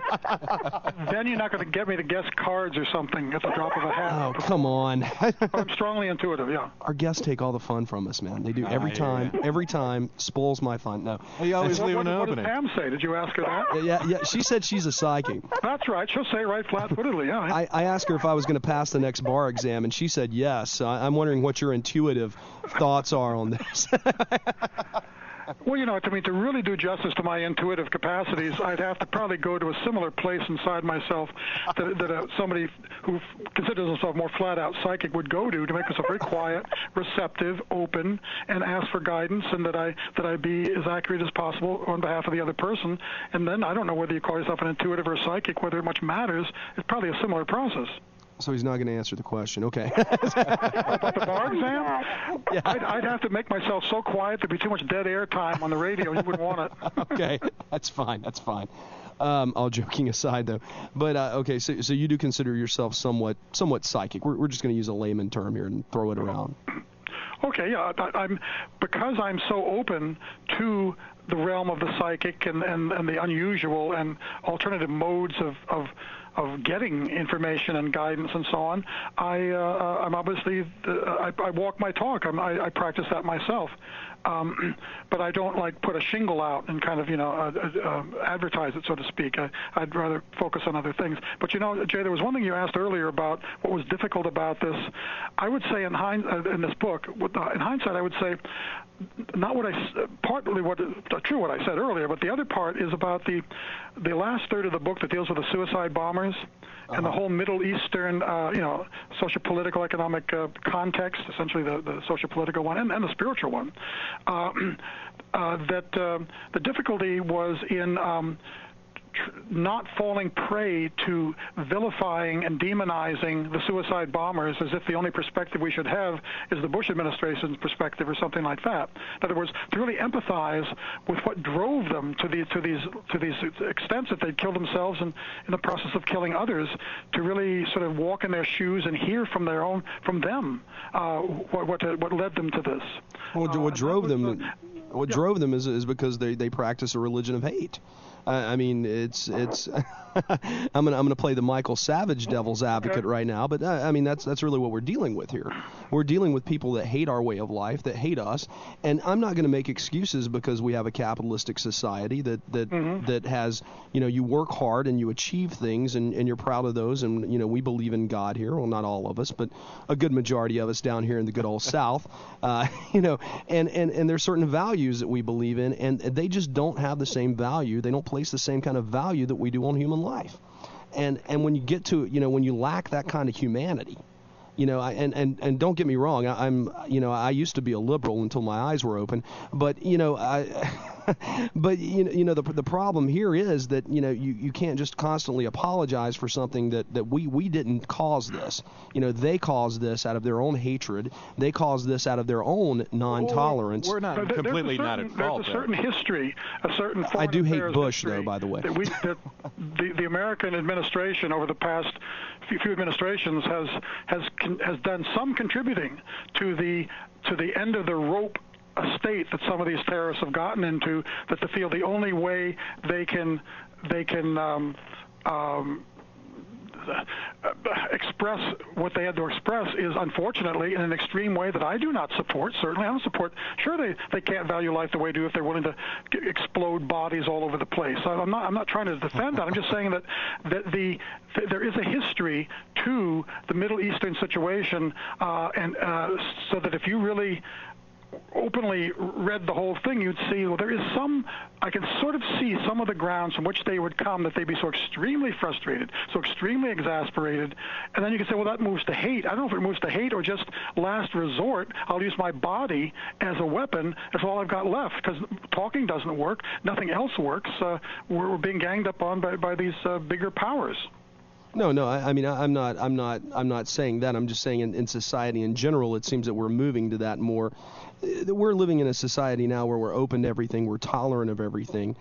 Then you're not going to get me to guess cards or something at the drop of a hat. Oh, come on. I'm strongly intuitive, yeah. Our guests take all the fun from us, man. They do every time. Every time spoils my fun. No. You always leave an What opening. did Pam say? Did you ask her that? Yeah. She said she's a psychic. That's right. She'll say it right flat-footedly, yeah. I asked her if I was going to pass the next bar exam, and she said yes. So I'm wondering what your intuitive thoughts are on this. Well, to really do justice to my intuitive capacities, I'd have to probably go to a similar place inside myself that somebody who considers himself more flat-out psychic would go to make myself very quiet, receptive, open, and ask for guidance, and that I be as accurate as possible on behalf of the other person. And then I don't know whether you call yourself an intuitive or a psychic, whether it much matters. It's probably a similar process. So he's not going to answer the question. Okay. About the bar exam? Yeah. I'd have to make myself so quiet there'd be too much dead air time on the radio. You wouldn't want it. Okay, that's fine. All joking aside, though. But okay, so you do consider yourself somewhat psychic. We're just going to use a layman term here and throw it around. Okay, yeah. Because I'm so open to the realm of the psychic and the unusual and alternative modes of getting information and guidance and so on. I'm obviously I walk my talk. I practice that myself, but I don't put a shingle out and kind of advertise it, so to speak. I'd rather focus on other things. But Jay, there was one thing you asked earlier about what was difficult about this. I would say in this book, in hindsight, I would say not partly true what I said earlier, but the other part is about the last third of the book that deals with the suicide bombers and the whole Middle Eastern, socio-political, economic context, essentially the socio-political one and the spiritual one. That the difficulty was in not falling prey to vilifying and demonizing the suicide bombers as if the only perspective we should have is the Bush administration's perspective or something like that. In other words, to really empathize with what drove them to these extents that they'd kill themselves and in the process of killing others, to really sort of walk in their shoes and hear from them what led them to this. Well, what drove them? What drove them is because they practice a religion of hate. I mean, it's I'm gonna play the Michael Savage devil's advocate right now, but I mean that's really what we're dealing with here. We're dealing with people that hate our way of life, that hate us, and I'm not going to make excuses because we have a capitalistic society that has, you work hard and you achieve things and you're proud of those, and we believe in God here. Well, not all of us, but a good majority of us down here in the good old South, and there's certain values that we believe in, and they just don't have the same value. They don't place the same kind of value that we do on human life. And when you get to, when you lack that kind of humanity, and don't get me wrong, I used to be a liberal until my eyes were open, but the problem here is that you can't just constantly apologize for something that we didn't cause this. They caused this out of their own hatred. They caused this out of their own non-tolerance. We're not completely not at fault. There's a certain history, a certain. I do hate Bush, though, by the way. That the American administration over the past few administrations has done some contributing to the end of the rope state that some of these terrorists have gotten into, that they feel the only way they can express what they had to express is, unfortunately, in an extreme way that I do not support. Certainly, I don't support. Sure, they can't value life the way they do if they're willing to explode bodies all over the place. I'm not trying to defend that. I'm just saying that there is a history to the Middle Eastern situation, and so that if you really openly read the whole thing, you'd see, well, there is I can sort of see some of the grounds from which they would come, that they'd be so extremely frustrated, so extremely exasperated, and then you can say, well, that moves to hate. I don't know if it moves to hate or just last resort. I'll use my body as a weapon. That's all I've got left, because talking doesn't work. Nothing else works. We're being ganged up on by these bigger powers. No. I mean, I'm not saying that. I'm just saying in society in general, it seems that we're moving to that more. We're living in a society now where we're open to everything, we're tolerant of everything,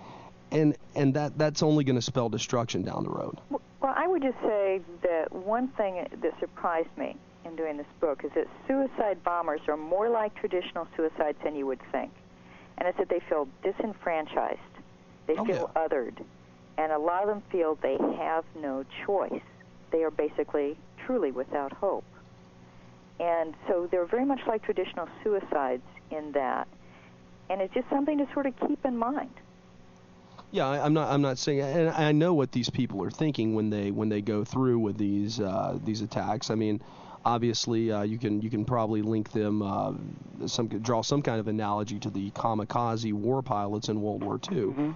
and that's only going to spell destruction down the road. Well, I would just say that one thing that surprised me in doing this book is that suicide bombers are more like traditional suicides than you would think, and it's that they feel disenfranchised, they feel othered. And a lot of them feel they have no choice. They are basically truly without hope. And so they're very much like traditional suicides in that. And it's just something to sort of keep in mind. Yeah, I'm not saying, and I know what these people are thinking when they go through with these attacks. I mean, obviously, you can probably link them, draw some kind of analogy to the kamikaze war pilots in World War II.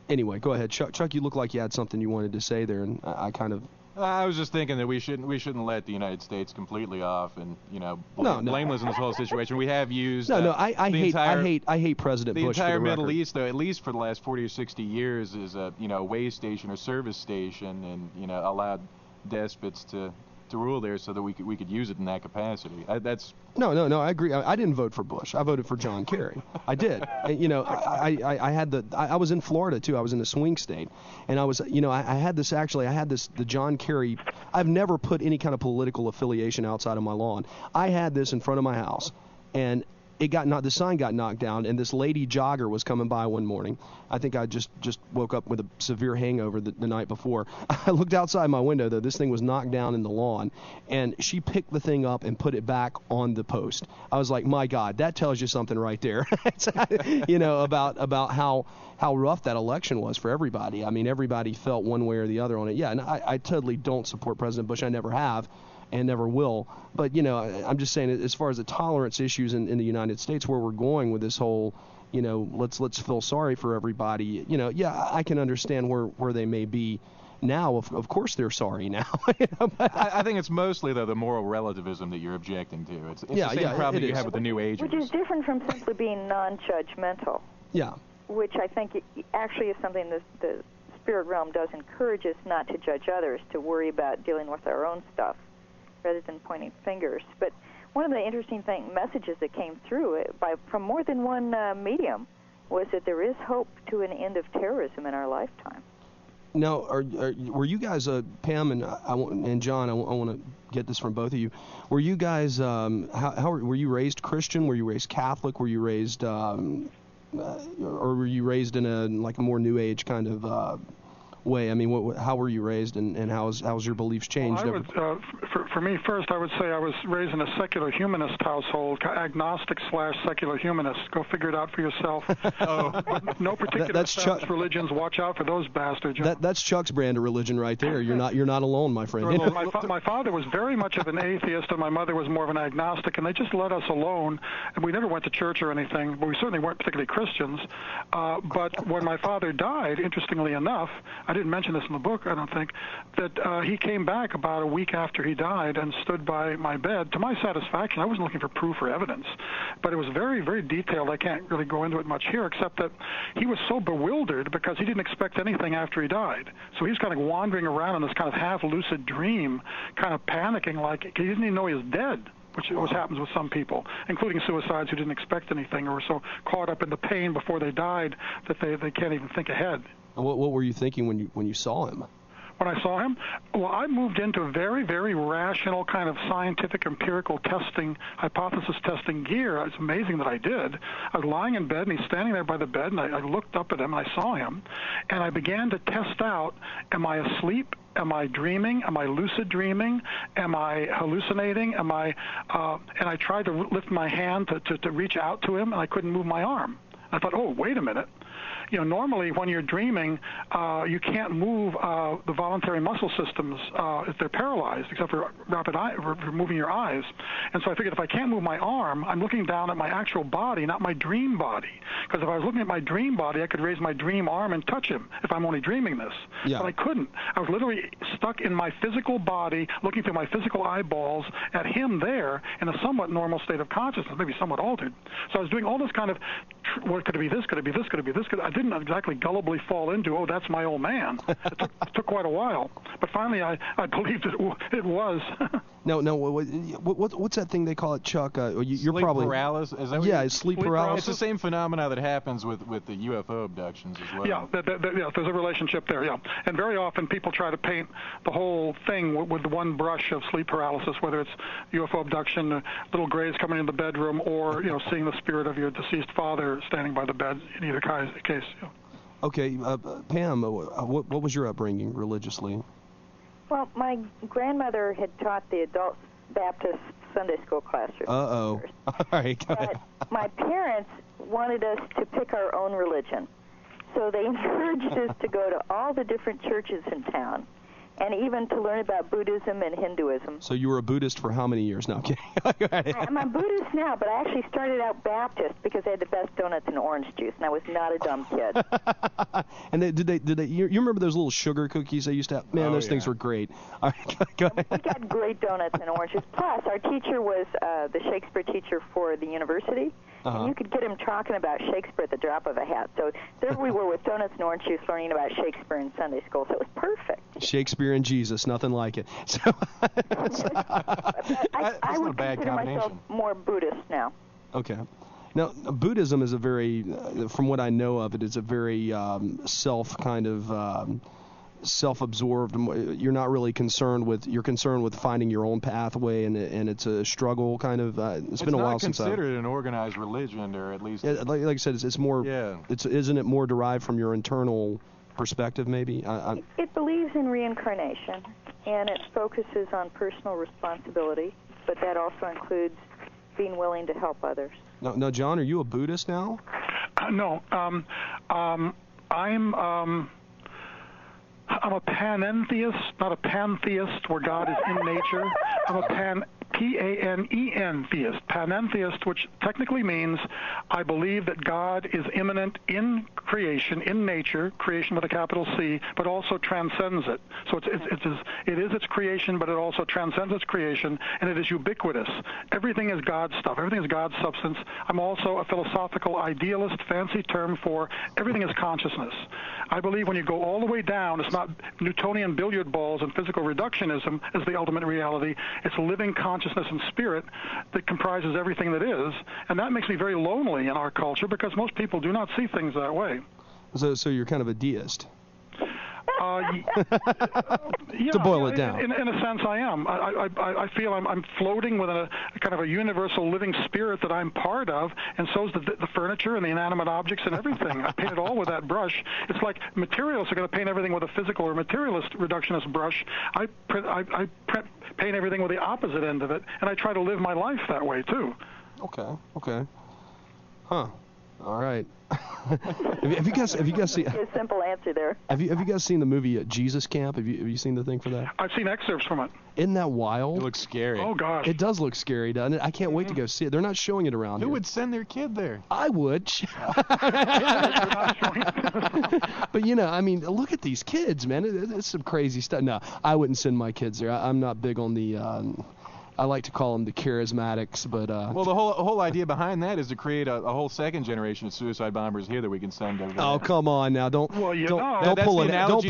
Anyway, go ahead, Chuck. You look like you had something you wanted to say there, and I kind of. I was just thinking that we shouldn't let the United States completely off and blameless in this whole situation. We have used I hate President Bush. The entire for the Middle record. East, though, at least for the last 40 or 60 years, is a way station or service station, and allowed despots to rule there so that we could use it in that capacity. No, I agree. I didn't vote for Bush. I voted for John Kerry. I did. I was in Florida too. I was in a swing state, and I was, I had the John Kerry. I've never put any kind of political affiliation outside of my lawn. I had this in front of my house, and the sign got knocked down, and this lady jogger was coming by one morning. I think I just woke up with a severe hangover the night before. I looked outside my window, though. This thing was knocked down in the lawn, and she picked the thing up and put it back on the post. I was like, my God, that tells you something right there, about how rough that election was for everybody. I mean, everybody felt one way or the other on it. Yeah, and I totally don't support President Bush. I never have. And never will. But, I'm just saying, as far as the tolerance issues in the United States, where we're going with this whole, let's feel sorry for everybody, I can understand where they may be now. Of course they're sorry now. I think it's mostly, though, the moral relativism that you're objecting to. It's the same problem that you have with the New Agers. Which is different from simply being non-judgmental. Yeah. Which I think actually is something that the spirit realm does encourage us not to judge others, to worry about dealing with our own stuff, rather than pointing fingers. But one of the interesting messages that came through from more than one medium was that there is hope to an end of terrorism in our lifetime. Now, were you guys, Pam and John, I want to get this from both of you. Were you guys, were you raised Christian? Were you raised Catholic? Were you raised, or were you raised in a more New Age kind of way? I mean, how were you raised, and how's your beliefs changed? Well, for me, first, I would say I was raised in a secular humanist household, agnostic/secular humanist. Go figure it out for yourself. No particular religions. Watch out for those bastards. That's Chuck's brand of religion right there. You're not alone, my friend. My father was very much of an atheist, and my mother was more of an agnostic, and they just let us alone. And we never went to church or anything, but we certainly weren't particularly Christians. But when my father died, interestingly enough, I didn't mention this in the book, I don't think, that he came back about a week after he died and stood by my bed. To my satisfaction, I wasn't looking for proof or evidence, but it was very, very detailed. I can't really go into it much here, except that he was so bewildered because he didn't expect anything after he died. So he's kind of wandering around in this kind of half-lucid dream, kind of panicking like he didn't even know he was dead, which always happens with some people, including suicides who didn't expect anything or were so caught up in the pain before they died that they can't even think ahead. What were you thinking when you saw him? When I saw him, well, I moved into a very, very rational kind of scientific, empirical testing, hypothesis testing gear. It's amazing that I did. I was lying in bed, and he's standing there by the bed, and I looked up at him, and I saw him, and I began to test out, am I asleep? Am I dreaming? Am I lucid dreaming? Am I hallucinating? And I tried to lift my hand to reach out to him, and I couldn't move my arm. I thought, oh, wait a minute. Normally when you're dreaming, you can't move the voluntary muscle systems if they're paralyzed, except for for moving your eyes. And so I figured if I can't move my arm, I'm looking down at my actual body, not my dream body. Because if I was looking at my dream body, I could raise my dream arm and touch him if I'm only dreaming this. Yeah. But I couldn't. I was literally stuck in my physical body, looking through my physical eyeballs at him there in a somewhat normal state of consciousness, maybe somewhat altered. So I was doing all this kind of, what could it be this, could it be this, could it be this? I didn't exactly gullibly fall into, oh, that's my old man. It took quite a while. But finally, I believed it was. No. What's that thing they call it, Chuck? You're sleep probably paralysis. Is that sleep paralysis. It's the same phenomena that happens with the UFO abductions as well. Yeah, there's a relationship there. Yeah, and very often people try to paint the whole thing with one brush of sleep paralysis, whether it's UFO abduction, little grays coming in the bedroom, or seeing the spirit of your deceased father standing by the bed. In either case. Yeah. Okay, Pam, what was your upbringing religiously? Well, my grandmother had taught the adult Baptist Sunday school classroom. Uh-oh. All right, go ahead. But my parents wanted us to pick our own religion. So they encouraged us to go to all the different churches in town and even to learn about Buddhism and Hinduism. So you were a Buddhist for how many years? No, okay. I'm a Buddhist now, but I actually started out Baptist because they had the best donuts and orange juice, and I was not a dumb kid. And did they? You remember those little sugar cookies they used to have? Man, those things were great. All right, go ahead. We got great donuts and orange juice. Plus, our teacher was the Shakespeare teacher for the university, and you could get him talking about Shakespeare at the drop of a hat. So there we were with donuts and orange juice learning about Shakespeare in Sunday school, so it was perfect. Shakespeare and Jesus, nothing like it. So I would consider myself more Buddhist now. Okay. Now, Buddhism is a very, from what I know of it, is a very self-absorbed. You're not really concerned with. You're concerned with finding your own pathway, and it's a struggle kind of. It's been a while since It's not considered an organized religion, or at least. Yeah, like I said, it's more. Yeah. Isn't it more derived from your internal perspective, maybe? It believes in reincarnation, and it focuses on personal responsibility, but that also includes being willing to help others. No, John, are you a Buddhist now? No. I'm a panentheist, not a pantheist where God is in nature. I'm a P-A-N-E-N theist. Panentheist, which technically means I believe that God is immanent in creation, in nature, creation with a capital C, but also transcends it. So it is its creation, but it also transcends its creation, and it is ubiquitous. Everything is God's stuff. Everything is God's substance. I'm also a philosophical idealist, fancy term for everything is consciousness. I believe when you go all the way down, it's not Newtonian billiard balls and physical reductionism as the ultimate reality. It's living consciousness and spirit that comprises everything that is, and that makes me very lonely in our culture because most people do not see things that way. So you're kind of a deist. Yeah, to boil it down. In a sense, I am. I feel I'm floating with a kind of a universal living spirit that I'm part of, and so's the furniture and the inanimate objects and everything. I paint it all with that brush. It's like materialists are going to paint everything with a physical or materialist reductionist brush. I paint everything with the opposite end of it, and I try to live my life that way too. Okay. Huh. All right. Have you guys seen a simple answer there? Have you guys seen the movie Jesus Camp? Have you seen the thing for that? I've seen excerpts from it. Isn't that wild? It looks scary. Oh gosh. It does look scary, doesn't it? I can't wait to go see it. They're not showing it around here. Who would send their kid there? I would. But I mean, look at these kids, man. It's some crazy stuff. No, I wouldn't send my kids there. I'm not big on the. I like to call them the charismatics, but well, the whole idea behind that is to create a whole second generation of suicide bombers here that we can send over there. Oh, come on now! Don't pull an Alan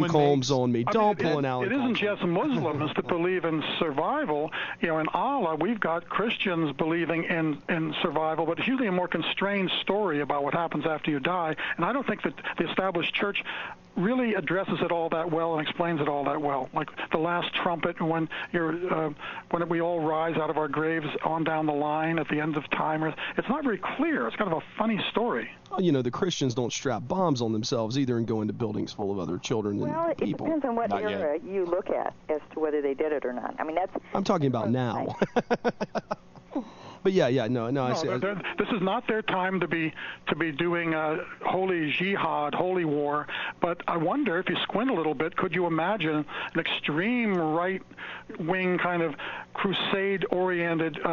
Combs on me. Don't pull an Alan Combs. It isn't just Muslims that believe in survival. In Allah, we've got Christians believing in survival, but it's usually a more constrained story about what happens after you die. And I don't think that the established church really addresses it all that well and explains it all that well. Like the last trumpet, when we all rise out of our graves on down the line at the end of time. It's not very clear. It's kind of a funny story. Well, the Christians don't strap bombs on themselves either and go into buildings full of other children and people. Well, it depends on what era you look at as to whether they did it or not. I mean, I'm talking about now. But no. This is not their time to be doing holy jihad, holy war. But I wonder if you squint a little bit, could you imagine an extreme right-wing kind of crusade-oriented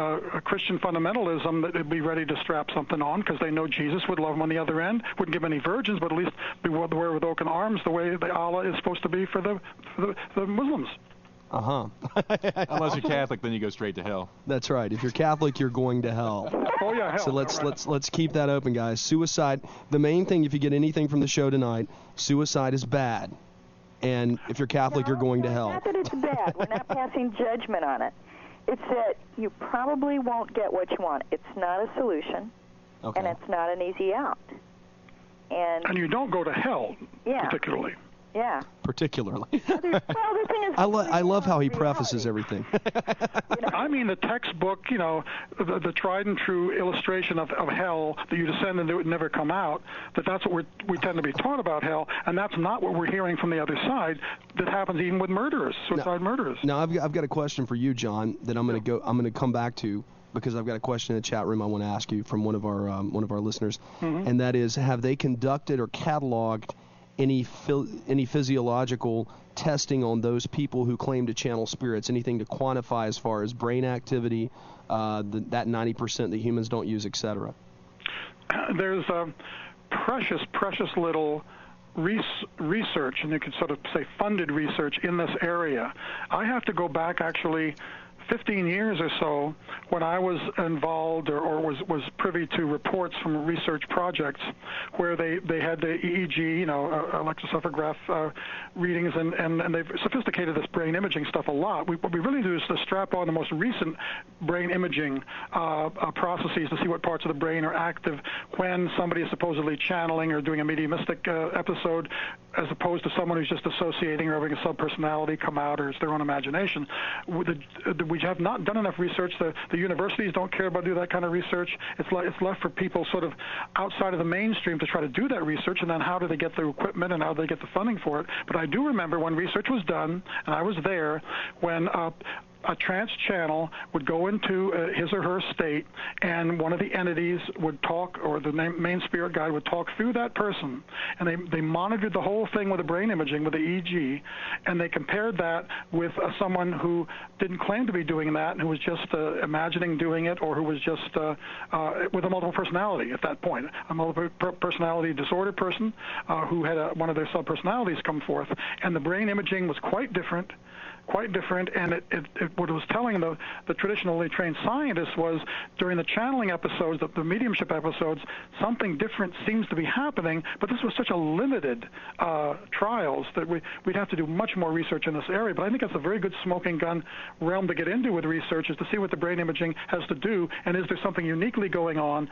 Christian fundamentalism that would be ready to strap something on because they know Jesus would love them on the other end, wouldn't give any virgins, but at least be wear with open arms the way the Allah is supposed to be for the Muslims. Unless you're Catholic, then you go straight to hell. That's right. If you're Catholic, you're going to hell. Oh yeah, hell. So let's keep that open, guys. Suicide. The main thing, if you get anything from the show tonight, suicide is bad, and if you're Catholic, you're going to hell. Not that it's bad. We're not passing judgment on it. It's that you probably won't get what you want. It's not a solution, and it's not an easy out. And you don't go to hell, particularly. Yeah. Particularly. The thing is, I love how he prefaces everything. I mean, the textbook, the tried and true illustration of hell that you descend into it and never come out, that's what we tend to be taught about hell, and that's not what we're hearing from the other side. That happens even with murderers, suicide murderers. Now, I've got a question for you, John, that I'm going to come back to, because I've got a question in the chat room I want to ask you from one of our listeners, and that is, have they conducted or cataloged any physiological testing on those people who claim to channel spirits, anything to quantify as far as brain activity, that 90% that humans don't use, etc.? There's precious little research, and you could sort of say funded research in this area. I have to go back actually 15 years or so when I was involved or was privy to reports from research projects where they had the EEG, electroencephalograph readings, and they've sophisticated this brain imaging stuff a lot. What we really do is to strap on the most recent brain imaging processes to see what parts of the brain are active when somebody is supposedly channeling or doing a mediumistic episode, as opposed to someone who's just associating or having a subpersonality come out, or it's their own imagination. We have not done enough research. The universities don't care about doing that kind of research. It's left for people sort of outside of the mainstream to try to do that research, and then how do they get the equipment and how do they get the funding for it. But I do remember when research was done, and I was there, when a trance channel would go into his or her state, and one of the entities would talk, or the main spirit guide would talk through that person, and they monitored the whole thing with the brain imaging, with the EEG, and they compared that with someone who didn't claim to be doing that, and who was just imagining doing it, or who was just with a multiple personality at that point, a multiple personality disorder person who had one of their subpersonalities come forth, and the brain imaging was quite different, and what it was telling the traditionally trained scientists was during the channeling episodes, the mediumship episodes, something different seems to be happening, but this was such a limited trials that we'd have to do much more research in this area. But I think that's a very good smoking gun realm to get into with research, is to see what the brain imaging has to do, and is there something uniquely going on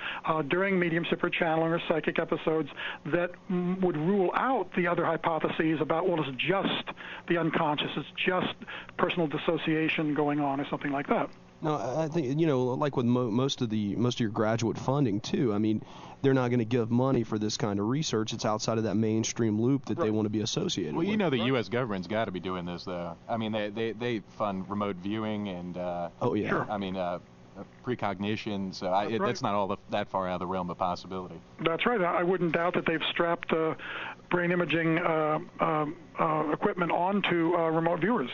during mediumship or channeling or psychic episodes that would rule out the other hypotheses about, well, it's just the unconscious, it's just personal dissociation going on, or something like that. No, I think, like with most of your graduate funding too, I mean, they're not going to give money for this kind of research. It's outside of that mainstream loop that they want to be associated with. Well, the U.S. government's got to be doing this, though. I mean, they fund remote viewing and I mean, precognition, so that's not all that far out of the realm of possibility. That's right. I wouldn't doubt that they've strapped brain imaging equipment onto remote viewers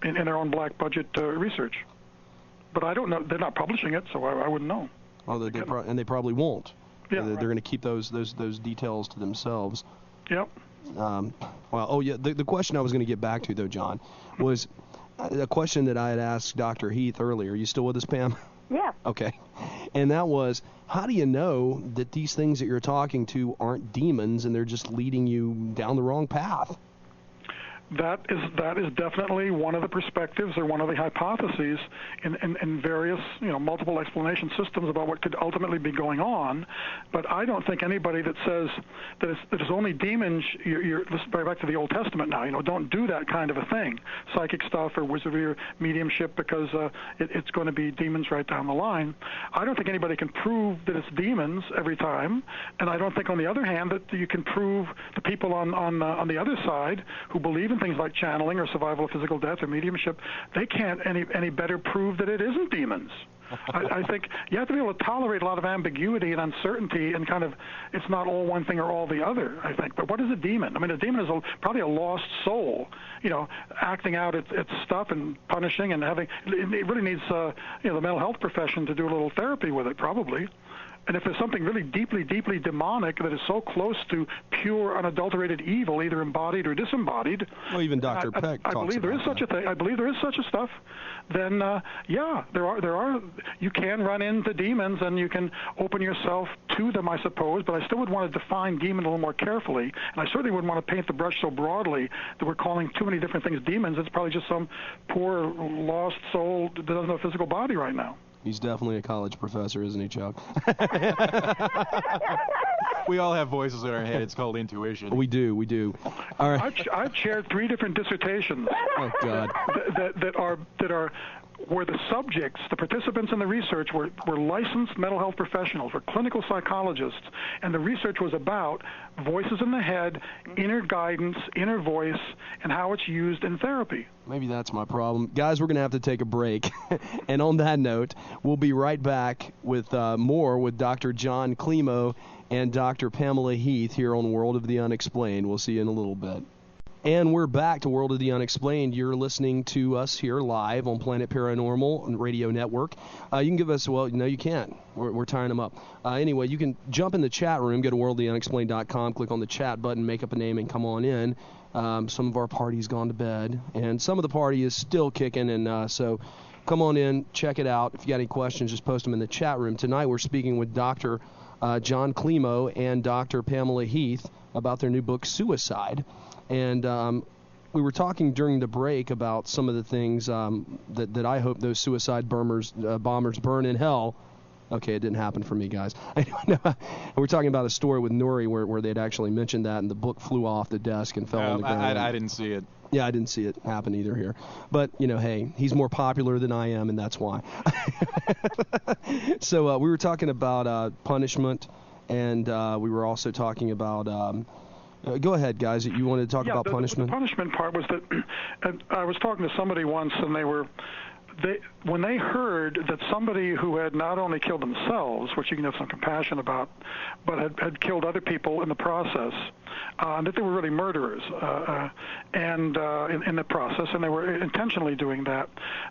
in their own black budget research. But I don't know. They're not publishing it, so I wouldn't know. Oh, and they probably won't. Yeah, they're going to keep those details to themselves. Yep. The question I was going to get back to, though, Jon, was a question that I had asked Dr. Heath earlier. Are you still with us, Pam? Yeah. Okay. And that was, how do you know that these things that you're talking to aren't demons and they're just leading you down the wrong path? That is definitely one of the perspectives, or one of the hypotheses in various, multiple explanation systems about what could ultimately be going on. But I don't think anybody that says that it's only demons, let's go back to the Old Testament now, don't do that kind of a thing, psychic stuff or wizardry or mediumship, because it's going to be demons right down the line. I don't think anybody can prove that it's demons every time, and I don't think, on the other hand, that you can prove the people on the other side who believe in things like channeling or survival of physical death or mediumship, they can't any better prove that it isn't demons. I think you have to be able to tolerate a lot of ambiguity and uncertainty, and kind of, it's not all one thing or all the other, I think. But what is a demon? I mean, a demon is probably a lost soul, acting out its stuff and punishing and having, it really needs, the mental health profession to do a little therapy with it, probably. And if there's something really deeply, deeply demonic that is so close to pure, unadulterated evil, either embodied or disembodied, well, even Dr. Peck I believe there is such a thing. I believe there is such a stuff. Then, there are. You can run into demons, and you can open yourself to them, I suppose. But I still would want to define demon a little more carefully, and I certainly wouldn't want to paint the brush so broadly that we're calling too many different things demons. It's probably just some poor lost soul that doesn't have a physical body right now. He's definitely a college professor, isn't he, Chuck? We all have voices in our head. It's called intuition. We do. All right. I've chaired 3 different dissertations. Oh God. That are where the subjects, the participants in the research, were licensed mental health professionals, were clinical psychologists, and the research was about voices in the head, inner guidance, inner voice, and how it's used in therapy. Maybe that's my problem. Guys, we're going to have to take a break. And on that note, we'll be right back with more with Dr. Jon Klimo and Dr. Pamela Heath here on World of the Unexplained. We'll see you in a little bit. And we're back to World of the Unexplained. You're listening to us here live on Planet Paranormal Radio Network. You can give us, well, no, you can't. We're tying them up. Anyway, you can jump in the chat room, go to worldoftheunexplained.com, click on the chat button, make up a name, and come on in. Some of our party's gone to bed, and some of the party is still kicking, and so come on in, check it out. If you got any questions, just post them in the chat room. Tonight we're speaking with Dr. Jon Klimo and Dr. Pamela Heath about their new book, Suicide. And we were talking during the break about some of the things that I hope those suicide bombers burn in hell. Okay, it didn't happen for me, guys. We're talking about a story with Nuri where they'd actually mentioned that, and the book flew off the desk and fell on the ground. I didn't see it. Yeah, I didn't see it happen either here. But, hey, he's more popular than I am, and that's why. So we were talking about punishment, and we were also talking about... go ahead, guys. You wanted to talk about punishment? The punishment part was that I was talking to somebody once, and when they heard that somebody who had not only killed themselves, which you can have some compassion about, but had killed other people in the process, that they were really murderers, and in the process, and they were intentionally doing that,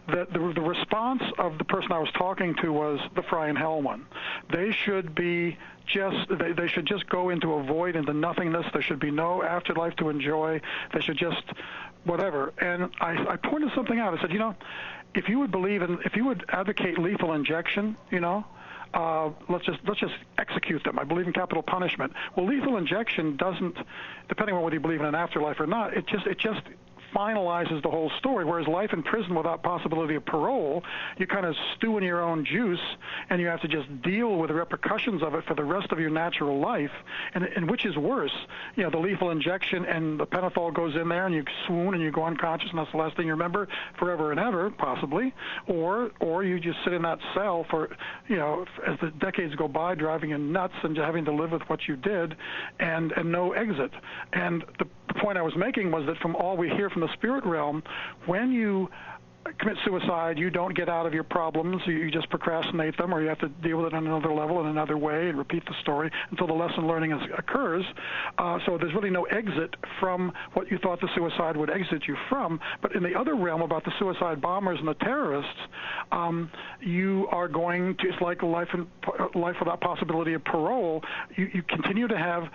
that the response of the person I was talking to was the fry in hell one. They should be they should just go into a void, into nothingness. There should be no afterlife to enjoy. They should just whatever. And I pointed something out. I said, if you would advocate lethal injection, let's just execute them. I believe in capital punishment. Well, lethal injection doesn't, depending on whether you believe in an afterlife or not, it just finalizes the whole story, whereas life in prison without possibility of parole, you kind of stew in your own juice, and you have to just deal with the repercussions of it for the rest of your natural life, and which is worse, the lethal injection and the pentothal goes in there and you swoon and you go unconscious, and that's the last thing you remember forever and ever, possibly, or you just sit in that cell for, as the decades go by, driving you nuts and having to live with what you did, and no exit. And the point I was making was that from all we hear from the spirit realm, when you commit suicide, you don't get out of your problems. You just procrastinate them, or you have to deal with it on another level in another way and repeat the story until the lesson learning occurs. So there's really no exit from what you thought the suicide would exit you from. But in the other realm about the suicide bombers and the terrorists, you are going to, it's like life without possibility of parole. You continue to have,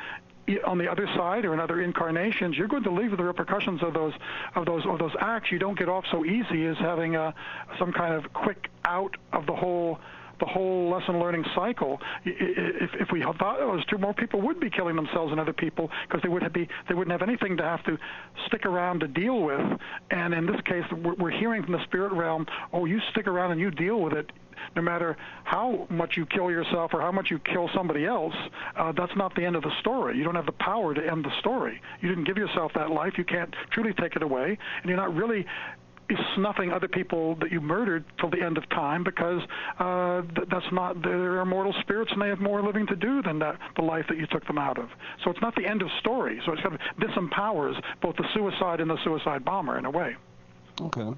on the other side or in other incarnations, you're going to live with the repercussions of those acts. You don't get off so easy as having some kind of quick out of the whole lesson learning cycle. If we thought it was true, more people would be killing themselves and other people because they wouldn't have anything to have to stick around to deal with. And in this case, we're hearing from the spirit realm, you stick around and you deal with it. No matter how much you kill yourself or how much you kill somebody else, that's not the end of the story. You don't have the power to end the story. You didn't give yourself that life. You can't truly take it away, and you're not really snuffing other people that you murdered till the end of time, because that's not, they're immortal spirits and they have more living to do than the life that you took them out of. So it's not the end of story. So it's kind of disempowers both the suicide and the suicide bomber in a way. Okay,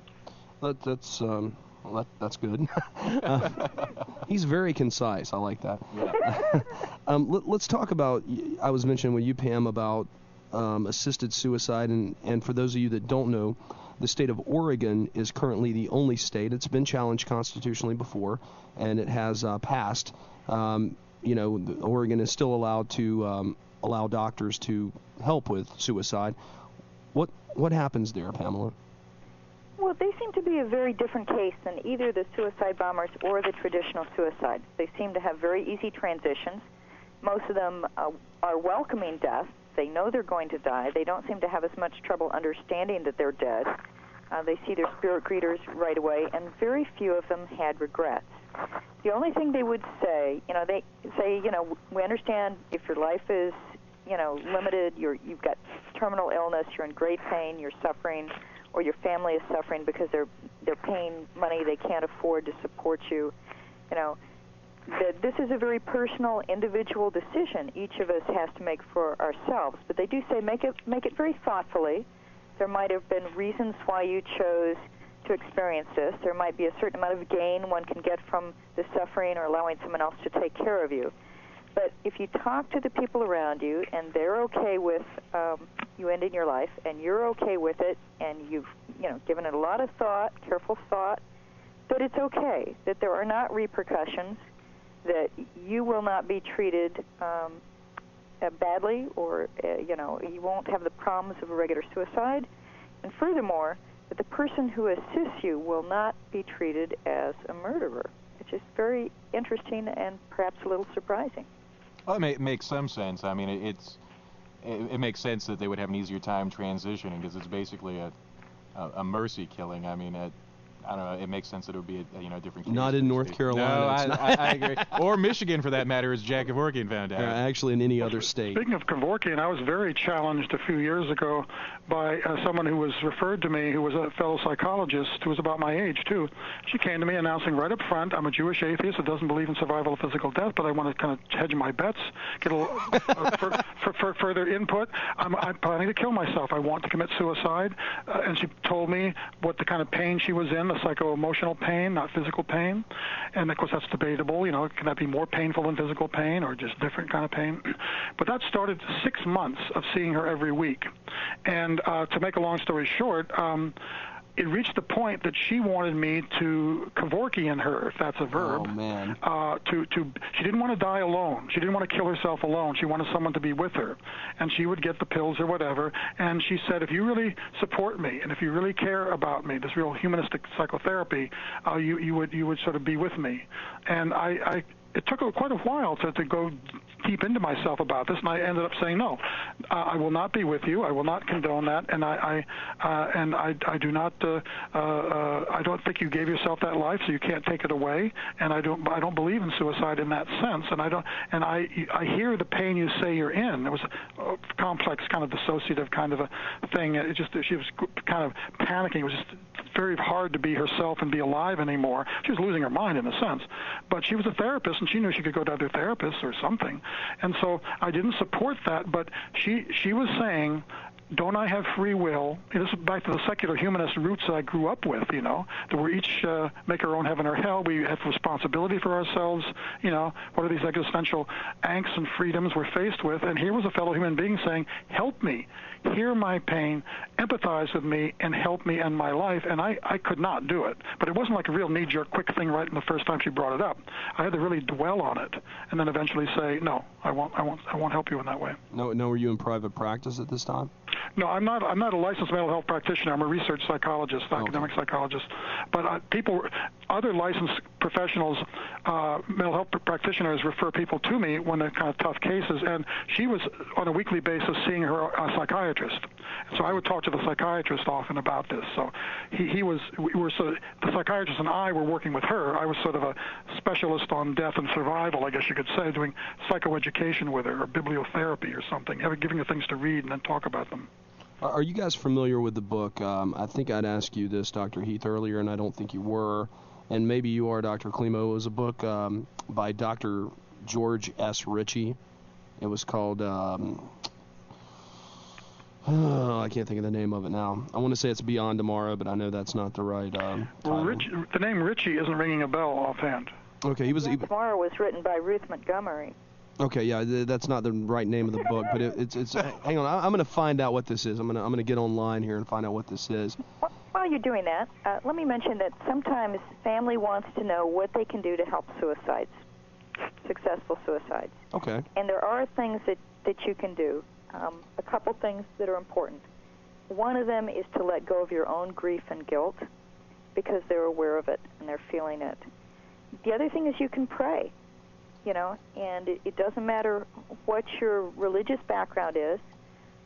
that's good. He's very concise. I like that. Yeah. Let's talk about, I was mentioning with you, Pam, about assisted suicide, and for those of you that don't know, the state of Oregon is currently the only state. It's been challenged constitutionally before, and it has passed. Oregon is still allowed to allow doctors to help with suicide. What happens there, Pamela? Well, they seem to be a very different case than either the suicide bombers or the traditional suicides. They seem to have very easy transitions. Most of them are welcoming death. They know they're going to die. They don't seem to have as much trouble understanding that they're dead. They see their spirit greeters right away, and very few of them had regrets. The only thing they would say, they say, we understand if your life is, limited, you've got terminal illness, you're in great pain, you're suffering, or your family is suffering because they're paying money they can't afford to support you. You know, this is a very personal, individual decision each of us has to make for ourselves. But they do say make it very thoughtfully. There might have been reasons why you chose to experience this. There might be a certain amount of gain one can get from the suffering or allowing someone else to take care of you. But if you talk to the people around you and they're okay with you ending your life, and you're okay with it, and you've given it a lot of thought, careful thought, that it's okay, that there are not repercussions, that you will not be treated badly, or you won't have the problems of a regular suicide, and furthermore, that the person who assists you will not be treated as a murderer, which is very interesting and perhaps a little surprising. Well, it makes some sense. I mean, it makes sense that they would have an easier time transitioning, because it's basically a mercy killing. I mean, I don't know. It makes sense that it would be a different case. Not in North Carolina. No, I agree. Or Michigan, for that matter, as Jack Kevorkian found out. Actually, in any other state. Speaking of Kevorkian, I was very challenged a few years ago by someone who was referred to me, who was a fellow psychologist, who was about my age, too. She came to me announcing right up front, I'm a Jewish atheist that doesn't believe in survival of physical death, but I want to kind of hedge my bets, get a little for further input. I'm planning to kill myself. I want to commit suicide. And she told me what the kind of pain she was in, the psycho-emotional pain, not physical pain. And, of course, that's debatable. Can that be more painful than physical pain, or just different kind of pain? But that started 6 months of seeing her every week. And to make a long story short, it reached the point that she wanted me to Kevorkian her, if that's a verb. Oh, man. She didn't want to die alone. She didn't want to kill herself alone. She wanted someone to be with her. And she would get the pills or whatever. And she said, if you really support me, and if you really care about me, this real humanistic psychotherapy, you would sort of be with me. And it took quite a while to go deep into myself about this, and I ended up saying, no, I will not be with you. I will not condone that, and I do not. I don't think you gave yourself that life, so you can't take it away. And I don't believe in suicide in that sense. And I hear the pain you say you're in. It was a complex, kind of dissociative kind of a thing. She was kind of panicking. It was just very hard to be herself and be alive anymore. She was losing her mind in a sense, but she was a therapist, and she knew she could go to other therapists or something. And so I didn't support that, but she was saying, don't I have free will? This is back to the secular humanist roots that I grew up with, that we each make our own heaven or hell. We have responsibility for ourselves. What are these existential angst and freedoms we're faced with? And here was a fellow human being saying, help me, hear my pain, empathize with me, and help me end my life. And I could not do it. But it wasn't like a real knee-jerk quick thing right in the first time she brought it up. I had to really dwell on it and then eventually say, no, I won't help you in that way. No, were you in private practice at this time? No, I'm not a licensed mental health practitioner. I'm a research psychologist, academic psychologist. But other licensed professionals, mental health practitioners, refer people to me when they're kind of tough cases. And she was on a weekly basis seeing her psychiatrist. So I would talk to the psychiatrist often about this. So the psychiatrist and I were working with her. I was sort of a specialist on death and survival, I guess you could say, doing psychoeducation with her, or bibliotherapy or something, giving her things to read and then talk about them. Are you guys familiar with the book? I think I'd asked you this, Dr. Heath, earlier, and I don't think you were. And maybe you are, Dr. Klimo. It was a book by Dr. George S. Ritchie. It was called, I can't think of the name of it now. I want to say it's Beyond Tomorrow, but I know that's not the right title. The name Ritchie isn't ringing a bell offhand. Okay, Beyond Tomorrow was written by Ruth Montgomery. Okay, yeah, that's not the right name of the book, but it's. Hang on, I'm going to find out what this is. I'm going to get online here and find out what this is. While you're doing that, let me mention that sometimes family wants to know what they can do to help suicides, successful suicides. Okay. And there are things that you can do. A couple things that are important. One of them is to let go of your own grief and guilt, because they're aware of it and they're feeling it. The other thing is you can pray. And it doesn't matter what your religious background is.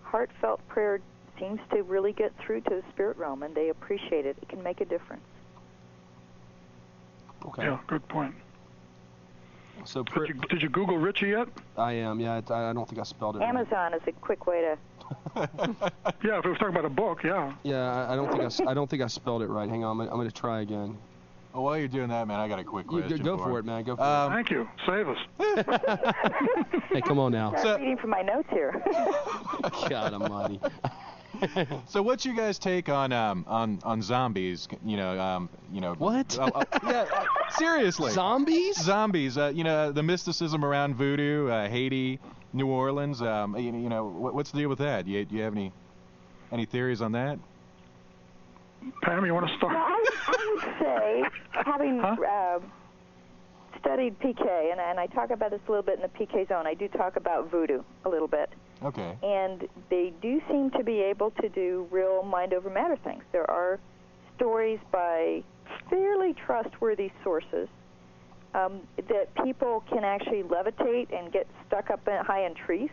Heartfelt prayer seems to really get through to the spirit realm, and they appreciate it. It can make a difference. Okay. Yeah, good point. So did you Google Ritchie yet? I am. Yeah, I don't think I spelled it Amazon right. is a quick way to Yeah, if it was talking about a book, yeah. Yeah, I don't think I spelled it right. Hang on, I'm going to try again. Well, while you're doing that, man, I got a quick question. Go for it, man. Go for it. Thank you. Save us. Hey, come on now. I'm reading from my notes here. God almighty. So what's your guys' take on zombies? What? Seriously. Zombies? Zombies. The mysticism around voodoo, Haiti, New Orleans. What's the deal with that? Do you have any theories on that? Pam, you want to start? Well, I would say, having studied PK, and I talk about this a little bit in the PK zone, I do talk about voodoo a little bit. Okay. And they do seem to be able to do real mind over matter things. There are stories by fairly trustworthy sources that people can actually levitate and get stuck up high in trees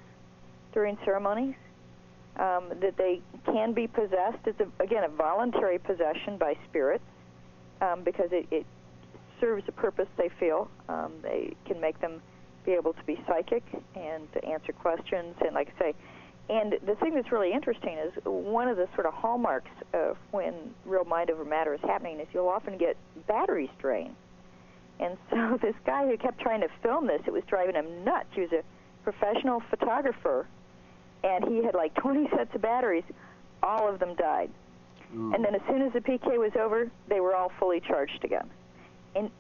during ceremonies. That they can be possessed. It's, again, a voluntary possession by spirits because it serves a purpose, they feel. They can make them be able to be psychic and to answer questions, and like I say, and the thing that's really interesting is one of the sort of hallmarks of when real mind over matter is happening is you'll often get batteries drained. And so this guy who kept trying to film this, it was driving him nuts. He was a professional photographer, and he had like 20 sets of batteries. All of them died. Ooh. And then as soon as the PK was over, they were all fully charged again. And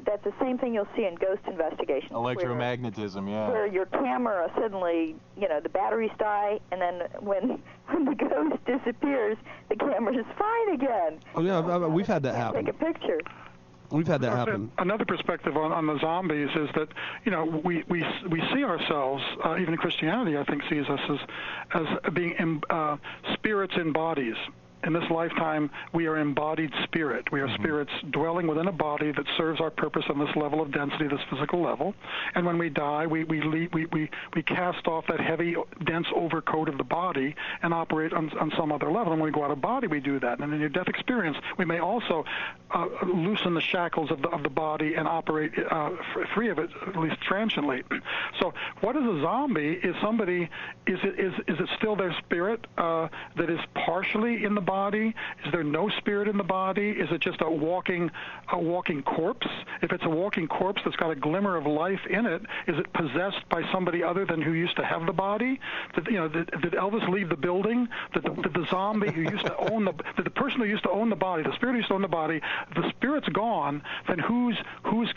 that's the same thing you'll see in ghost investigations. Electromagnetism, yeah. Where your camera suddenly, the batteries die, and then when the ghost disappears, the camera is fine again. Oh, yeah, we've had that happen. Take a picture. We've had that happen. Another perspective on the zombies is that we see ourselves, even Christianity I think sees us as being spirits in bodies. In this lifetime, we are embodied spirit. We are spirits dwelling within a body that serves our purpose on this level of density, this physical level. And when we die, we cast off that heavy, dense overcoat of the body and operate on some other level. And when we go out of body, we do that. And in your death experience, we may also loosen the shackles of the body and operate free of it, at least transiently. So, what is a zombie? Is it still their spirit that is partially in the body? Is there no spirit in the body? Is it just a walking corpse? If it's a walking corpse that's got a glimmer of life in it, is it possessed by somebody other than who used to have the body? Did Elvis leave the building? Did the zombie who used to own did the person who used to own the body, the spirit who used to own the body, the spirit's gone, then who's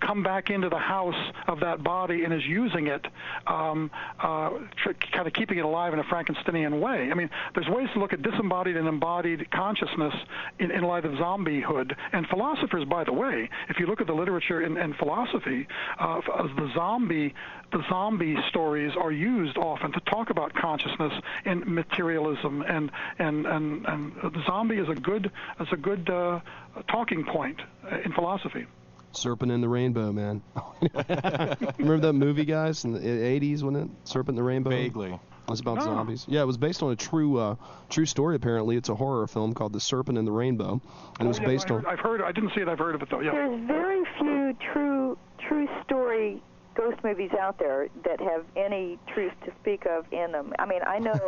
come back into the house of that body and is using it, kind of keeping it alive in a Frankensteinian way? I mean, there's ways to look at disembodied and embodied consciousness in light of zombiehood. And philosophers, by the way, if you look at the literature in philosophy, the zombie stories are used often to talk about consciousness and materialism, and the zombie is a good talking point in philosophy. Serpent in the Rainbow, man. Remember that movie, guys, in the 80s, wasn't it? Serpent in the Rainbow? Vaguely. It was about zombies. Yeah, it was based on a true story, apparently. It's a horror film called The Serpent in the Rainbow. And it was based on... I've heard it. I didn't see it. I've heard of it, though. Yeah. There's very few true story ghost movies out there that have any truth to speak of in them. I mean, I know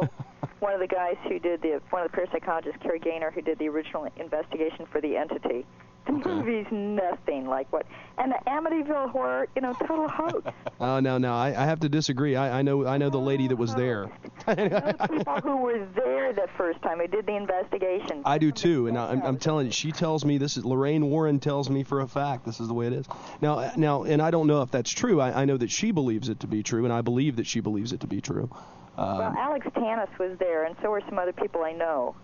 one of the guys who did one of the parapsychologists, Kerry Gaynor, who did the original investigation for The Entity. The movie's nothing like what, and the Amityville Horror, total hoax. No, I have to disagree. I know the lady that was there. Those people who were there the first time, who did the investigation. I do too, and I'm telling you, she tells me this is Lorraine Warren tells me for a fact this is the way it is. Now, and I don't know if that's true. I know that she believes it to be true, and I believe that she believes it to be true. Well, Alex Tanis was there, and so were some other people I know,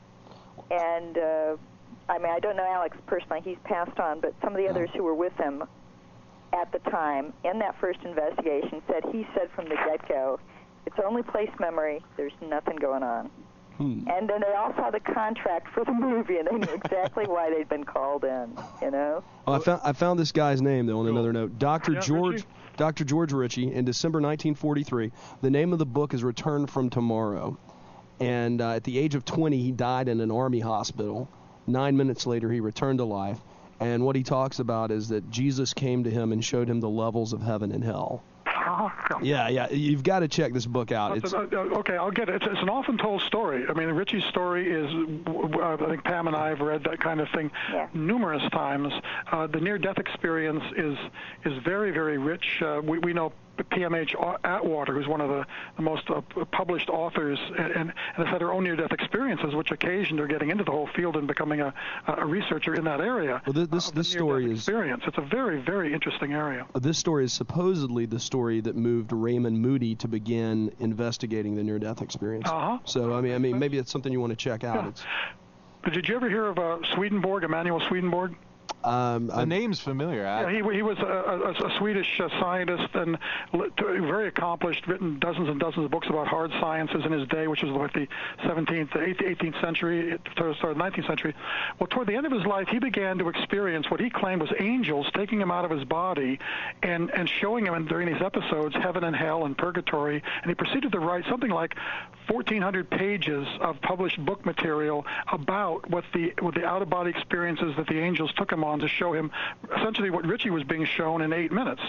and. I mean, I don't know Alex personally. He's passed on, but some of the others who were with him at the time in that first investigation he said from the get-go, it's only place memory. There's nothing going on. And then they all saw the contract for the movie, and they knew exactly why they'd been called in, Oh, I found this guy's name, though, on another note. Dr. George Ritchie, in December 1943. The name of the book is Return from Tomorrow. And at the age of 20, he died in an army hospital. 9 minutes later, he returned to life, and what he talks about is that Jesus came to him and showed him the levels of heaven and hell. Yeah. You've got to check this book out. Okay, I'll get it. It's an often told story. I mean, Richie's story is, I think Pam and I have read that kind of thing numerous times. The near-death experience is very, very rich. We know PMH Atwater, who's one of the most published authors, and has had her own near-death experiences, which occasioned her getting into the whole field and becoming a researcher in that area. Well, this story is experience. It's a very, very interesting area. This story is supposedly the story that moved Raymond Moody to begin investigating the near-death experience. So I mean, maybe it's something you want to check out. But did you ever hear of Swedenborg, Emanuel Swedenborg? The name's familiar. He was a Swedish scientist and very accomplished, written dozens and dozens of books about hard sciences in his day, which was like the 18th century, started the 19th century. Well, toward the end of his life, he began to experience what he claimed was angels taking him out of his body and showing him during these episodes heaven and hell and purgatory. And he proceeded to write something like 1,400 pages of published book material about what the out-of-body experiences that the angels took him on to show him essentially what Richie was being shown in 8 minutes.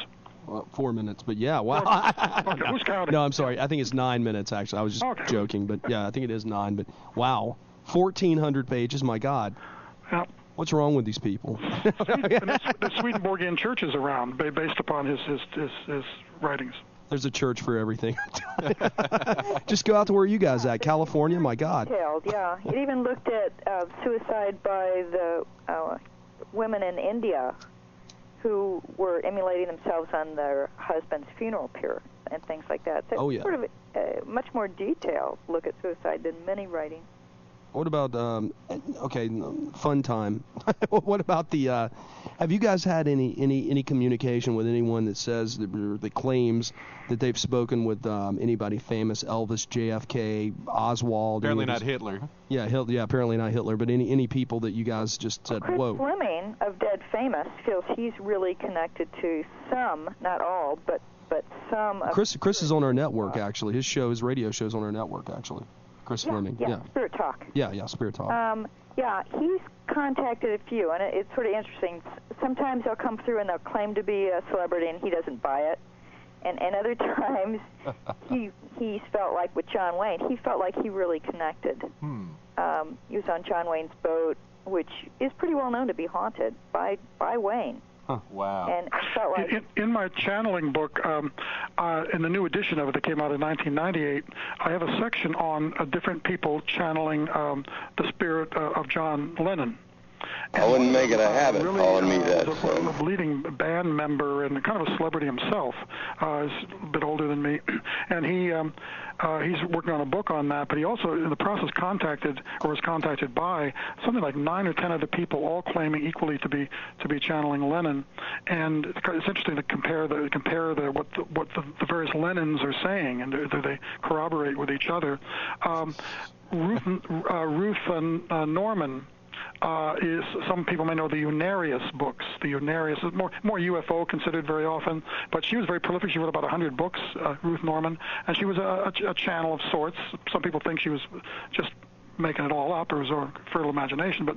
Well, 4 minutes, but yeah, wow. Okay, who's counting? No, I'm sorry. I think it's 9 minutes, actually. I was just joking, but yeah, I think it is 9. But wow, 1,400 pages, my God. Yeah. What's wrong with these people? There's Swedenborgian churches around based upon his writings. There's a church for everything. Just go out to where you guys at, California, my God. Detailed, yeah. It even looked at suicide by the women in India who were emulating themselves on their husband's funeral pyre and things like that. So it's sort of a much more detailed look at suicide than many writings. What about, fun time. What about the, have you guys had any communication with anyone that says, that claims that they've spoken with anybody famous, Elvis, JFK, Oswald? Apparently not Hitler. Yeah, apparently not Hitler, but any people that you guys just said, whoa. Chris Fleming of Dead Famous feels he's really connected to some, not all, but some. Chris is on our network, actually. His radio show's on our network, actually. Chris Fleming. Yeah, Spirit Talk. Yeah, Spirit Talk. He's contacted a few, and it's sort of interesting. Sometimes they'll come through and they'll claim to be a celebrity, and he doesn't buy it. And other times, he's felt like with John Wayne, he felt like he really connected. He was on John Wayne's boat, which is pretty well known to be haunted by Wayne. Wow. And I felt like in my channeling book, in the new edition of it that came out in 1998, I have a section on different people channeling the spirit of John Lennon. I wouldn't make it a habit calling me that. A leading band member and kind of a celebrity himself. He's a bit older than me, and he's working on a book on that. But he also, in the process, was contacted by something like 9 or 10 other people, all claiming equally to be channeling Lennon. And it's interesting to compare what the various Lennons are saying, and do they corroborate with each other. Ruth Norman. Is some people may know the Unarius books. The Unarius is more UFO considered very often, but she was very prolific. She wrote about 100 books, Ruth Norman, and she was a channel of sorts. Some people think she was just making it all up, or was a fertile imagination, but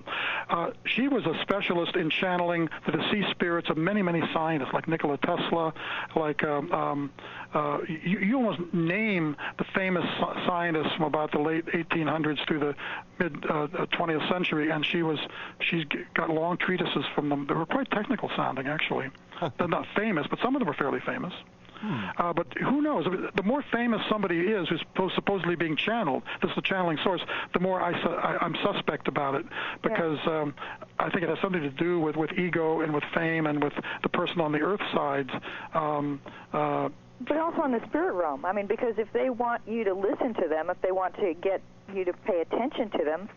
she was a specialist in channeling the deceased spirits of many, many scientists, like Nikola Tesla, like you almost name the famous scientists from about the late 1800s through the mid 20th century, and she's got long treatises from them. They were quite technical sounding, actually. They're not famous, but some of them were fairly famous. But who knows? The more famous somebody is who's supposedly being channeled, this is the channeling source, the more I'm suspect about it, because I think it has something to do with ego and with fame and with the person on the earth sides. But also in the spirit realm. I mean, because if they want you to listen to them, if they want to get you to pay attention to them,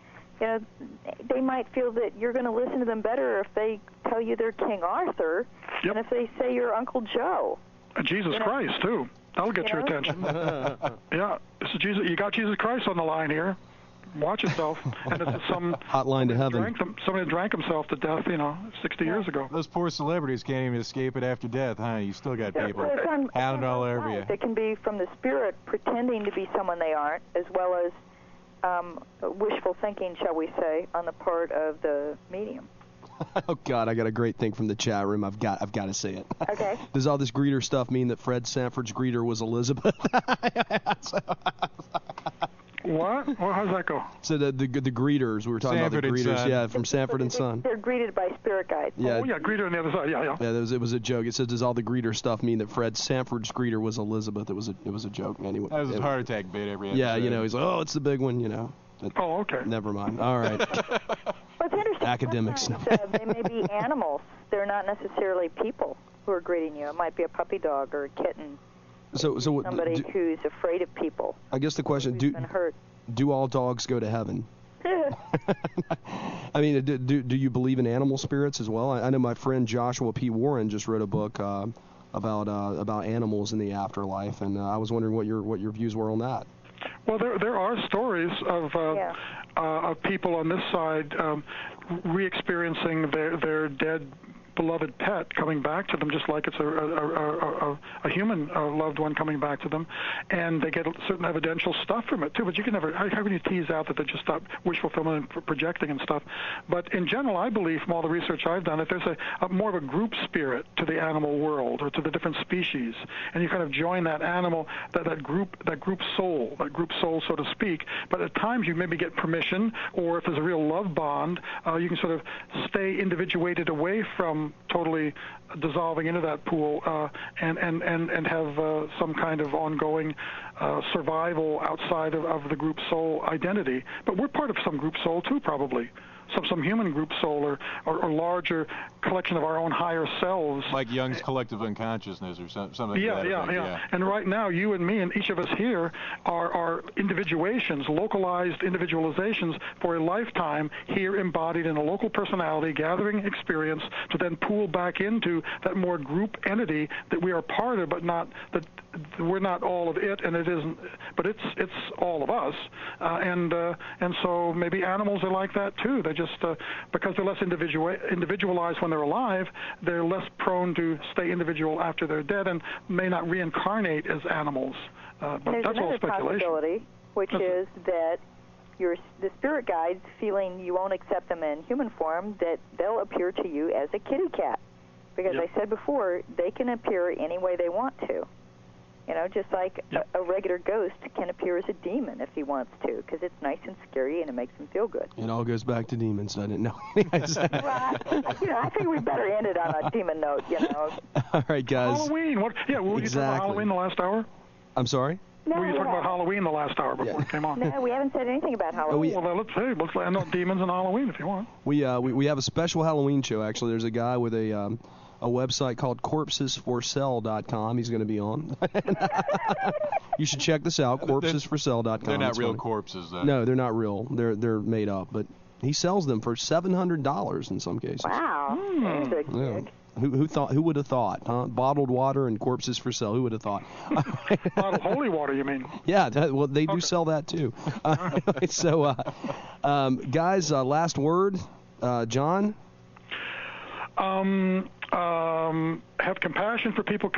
they might feel that you're going to listen to them better if they tell you they're King Arthur than if they say you're Uncle Joe. Jesus Christ, too. That'll get your attention. Yeah, this is Jesus. You got Jesus Christ on the line here. Watch yourself. And it's some hotline to heaven. Somebody drank himself to death, 60 years ago. Those poor celebrities can't even escape it after death, huh? You still got people hounding all over you. It can be from the spirit pretending to be someone they aren't, as well as wishful thinking, shall we say, on the part of the medium. Oh God, I got a great thing from the chat room. I've got to say it. Okay. Does all this greeter stuff mean that Fred Sanford's greeter was Elizabeth? What? Well, how does that go? So the greeters, we were talking Sanford about the and greeters, Son. yeah, from Sanford and Son. They're greeted by spirit guides. Yeah. Oh, yeah, greeter on the other side. Yeah. Yeah, it was a joke. It says, does all the greeter stuff mean that Fred Sanford's greeter was Elizabeth? It was a joke. Anyway. That was a heart attack bit every episode. Yeah, he's like, oh, it's the big one, But Oh, okay. never mind. All right. What's interesting, Academics. sometimes, they may be animals. They're not necessarily people who are greeting you. It might be a puppy dog or a kitten. So Somebody who's afraid of people. I guess the question, who's been hurt. do all dogs go to heaven? I mean, do you believe in animal spirits as well? I know my friend Joshua P. Warren just wrote a book about animals in the afterlife, and I was wondering what your views were on that. Well, there are stories of people on this side re-experiencing their dead beloved pet coming back to them, just like it's a human loved one coming back to them, and they get certain evidential stuff from it too. But you can never, how can you tease out that they just stop wish fulfillment and projecting and stuff? But in general, I believe from all the research I've done that there's a more of a group spirit to the animal world or to the different species, and you kind of join that animal, that group soul, so to speak. But at times you maybe get permission, or if there's a real love bond, you can sort of stay individuated away from totally dissolving into that pool and have some kind of ongoing survival outside of the group soul identity. But we're part of some group soul too, probably. Some human group soul or larger collection of our own higher selves. Like Jung's collective unconsciousness or something. Yeah. And right now, you and me and each of us here are individuations, localized individualizations for a lifetime here embodied in a local personality, gathering experience to then pool back into that more group entity that we are part of, but not that we're not all of it, and it isn't, but it's all of us. And so maybe animals are like that too. They just because they're less individualized when they're alive, they're less prone to stay individual after they're dead, and may not reincarnate as animals. But there's that's all another speculation. Possibility, which is that the spirit guides, feeling you won't accept them in human form, that they'll appear to you as a kitty cat. Because I said before, they can appear any way they want to. Just like a regular ghost can appear as a demon if he wants to, because it's nice and scary and it makes him feel good. It all goes back to demons, doesn't it? No. I think we better end it on a demon note, All right, guys. Halloween. What? Yeah, were you talking about Halloween the last hour? I'm sorry? Were you talking about Halloween the last hour before it came on? No, we haven't said anything about Halloween. Well, let's end up demons and Halloween if you want. We have a special Halloween show, actually. There's a guy with a website called corpsesforsale.com. He's going to be on. You should check this out, corpsesforsale.com. They're not real corpses, though. No, they're not real. They're made up, but he sells them for $700 in some cases. Wow. That's a gig. Who would have thought, huh? Bottled water and corpses for sale. Who would have thought? Bottled holy water, you mean? Yeah, well, they do sell that too. So, guys, last word, John? Have compassion for people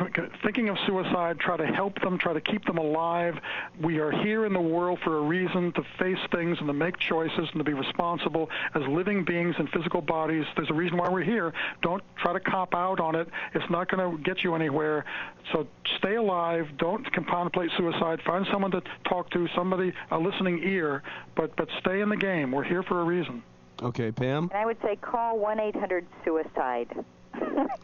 thinking of suicide. Try to help them. Try to keep them alive. We are here in the world for a reason, to face things and to make choices and to be responsible as living beings in physical bodies. There's a reason why we're here. Don't try to cop out on it. It's not going to get you anywhere. So stay alive. Don't contemplate suicide. Find someone to talk to, somebody, a listening ear, but stay in the game. We're here for a reason. Okay, Pam? And I would say call 1-800-SUICIDE.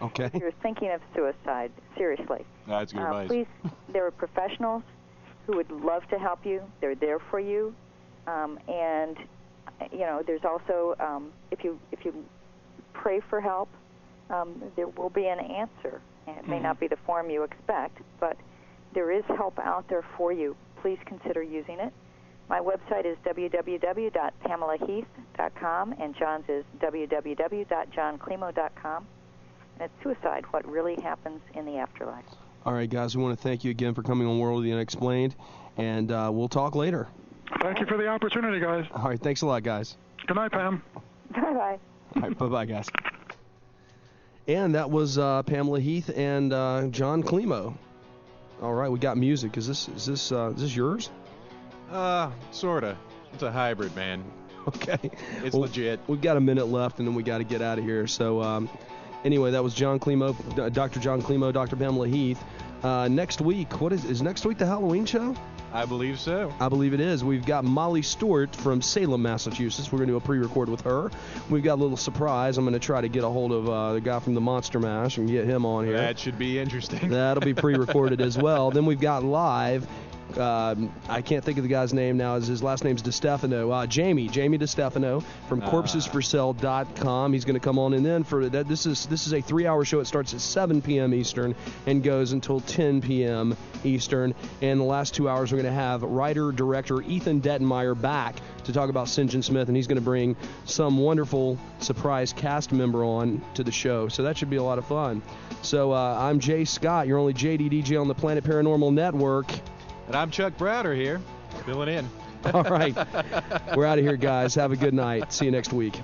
Okay. If you're thinking of suicide, seriously. That's good advice. Please, there are professionals who would love to help you. They're there for you. And, there's also, if you pray for help, there will be an answer. And it may not be the form you expect, but there is help out there for you. Please consider using it. My website is www.PamelaHeath.com, and John's is www.JonKlimo.com. And it's suicide, what really happens in the afterlife. All right, guys, we want to thank you again for coming on World of the Unexplained, and we'll talk later. Thank you for the opportunity, guys. All right, thanks a lot, guys. Good night, Pam. Bye-bye. All right, bye-bye, guys. And that was Pamela Heath and Jon Klimo. All right, we got music. Is this yours? Sorta. It's a hybrid, man. Okay. It's legit. We've got a minute left, and then we got to get out of here. So, anyway, that was Jon Klimo, Dr. Jon Klimo, Dr. Pamela Heath. Next week, is next week the Halloween show? I believe so. I believe it is. We've got Molly Stewart from Salem, Massachusetts. We're going to do a pre-record with her. We've got a little surprise. I'm going to try to get a hold of the guy from the Monster Mash and get him on here. That should be interesting. That'll be pre-recorded as well. Then we've got live. I can't think of the guy's name now. His last name's DeStefano. Jamie DeStefano from corpsesforsale.com. He's going to come on, and then for that, this is a 3-hour show. It starts at 7 p.m. Eastern and goes until 10 p.m. Eastern. And the last 2 hours, we're going to have writer-director Ethan Dettenmeyer back to talk about St. John Smith, and he's going to bring some wonderful surprise cast member on to the show. So that should be a lot of fun. So I'm Jay Scott, your only JDDJ on the Planet Paranormal Network. And I'm Chuck Browder here, filling in. All right. We're out of here, guys. Have a good night. See you next week.